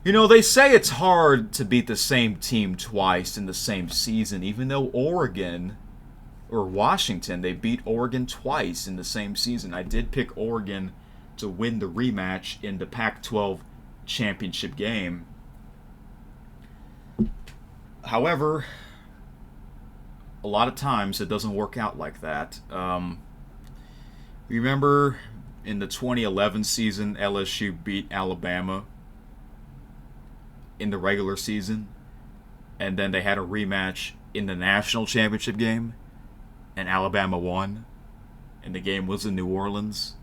You know, they say it's hard to beat the same team twice in the same season, even though Oregon or Washington, they beat Oregon twice in the same season. I did pick Oregon to win the rematch in the Pac-12 championship game. However, a lot of times it doesn't work out like that. Remember in the 2011 season, LSU beat Alabama in the regular season, and then they had a rematch in the national championship game, and Alabama won, and the game was in New Orleans.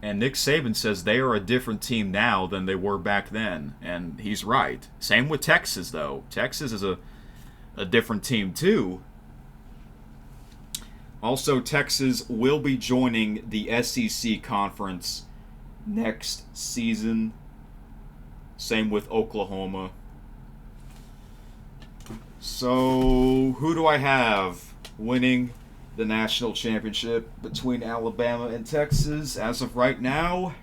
And Nick Saban says they are a different team now than they were back then, and he's right. Same with Texas, though. Texas is a different team, too. Also, Texas will be joining the SEC conference next season. Same with Oklahoma. So, who do I have winning the national championship between Alabama and Texas? As of right now,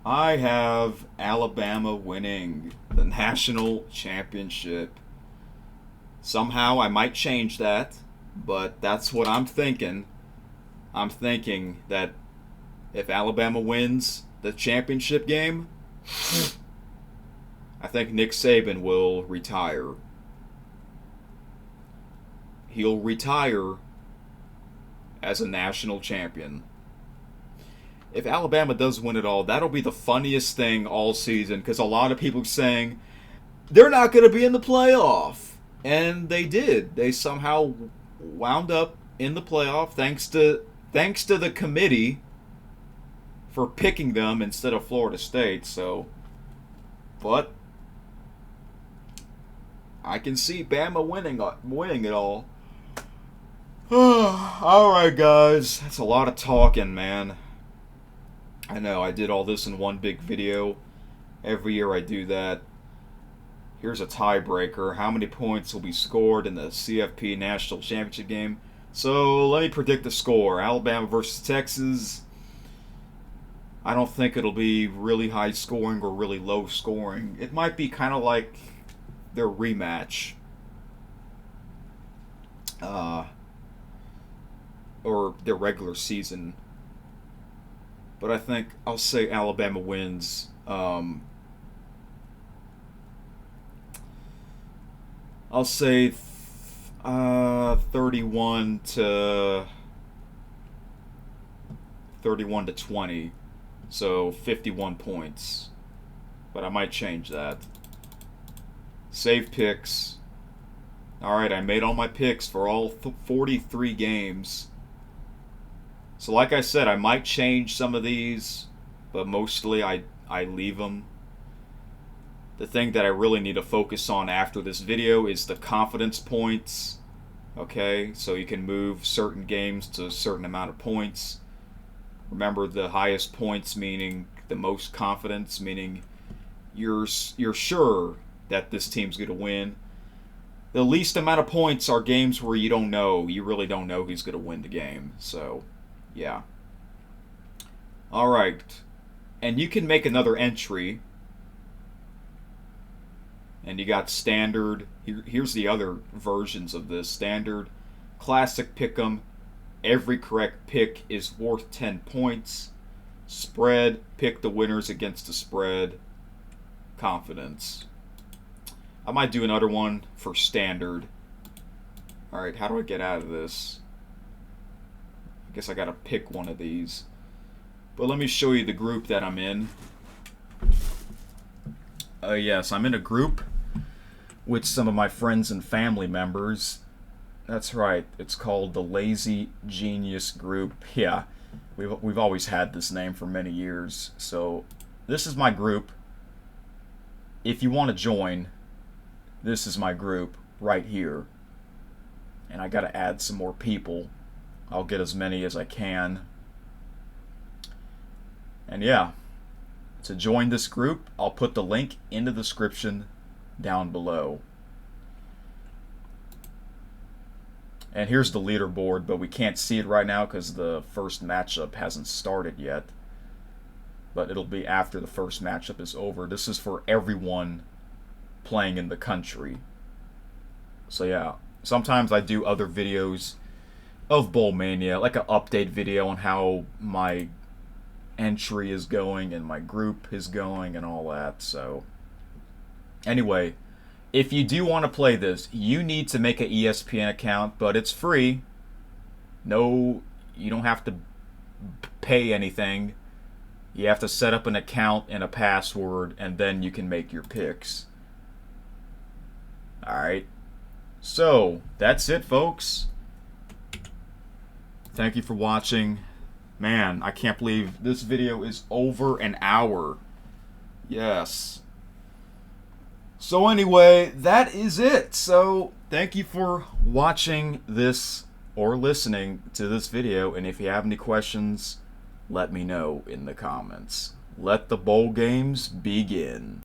I have Alabama winning the national championship. Somehow I might change that, but that's what I'm thinking. I'm thinking that if Alabama wins the championship game, I think Nick Saban will retire. He'll retire as a national champion. If Alabama does win it all, that'll be the funniest thing all season, because a lot of people are saying they're not going to be in the playoff. And they did. They somehow wound up in the playoff thanks to the committee for picking them instead of Florida State. So, but I can see Bama winning it all. All right, guys. That's a lot of talking, man. I know, I did all this in one big video. Every year I do that. Here's a tiebreaker. How many points will be scored in the CFP National Championship game? So, let me predict the score. Alabama versus Texas. I don't think it'll be really high scoring or really low scoring. It might be kind of like their rematch. Or their regular season. But I think I'll say Alabama wins. I'll say 31 to 20. So 51 points. But I might change that. Save picks. Alright, I made all my picks for all 43 games. So like I said, I might change some of these, but mostly I leave them. The thing that I really need to focus on after this video is the confidence points. Okay, so you can move certain games to a certain amount of points. Remember, the highest points meaning the most confidence, meaning you're sure that this team's going to win. The least amount of points are games where you really don't know who's going to win the game. So, yeah. Alright. And you can make another entry And you got standard. Here's the other versions of this. Standard, classic pick'em. Every correct pick is worth 10 points. Spread, pick the winners against the spread. Confidence. I might do another one for standard. Alright, how do I get out of this? I guess I gotta pick one of these. But let me show you the group that I'm in. Yes, I'm in a group with some of my friends and family members. That's right, it's called the Lazy Genius Group. Yeah, we've always had this name for many years. So this is my group. If you want to join, this is my group right here. And I gotta add some more people. I'll get as many as I can. And yeah, to join this group, I'll put the link in the description down below. And here's the leaderboard, but we can't see it right now because the first matchup hasn't started yet. But it'll be after the first matchup is over. This is for everyone playing in the country. So yeah, sometimes I do other videos of Bowl Mania, like an update video on how my entry is going and my group is going and all that. So anyway, if you do want to play this, you need to make an ESPN account, but it's free. No, you don't have to pay anything. You have to set up an account and a password, and then you can make your picks. Alright, so that's it, folks. Thank you for watching. Man, I can't believe this video is over an hour. Yes. So anyway, that is it. So thank you for watching this or listening to this video. And if you have any questions, let me know in the comments. Let the bowl games begin.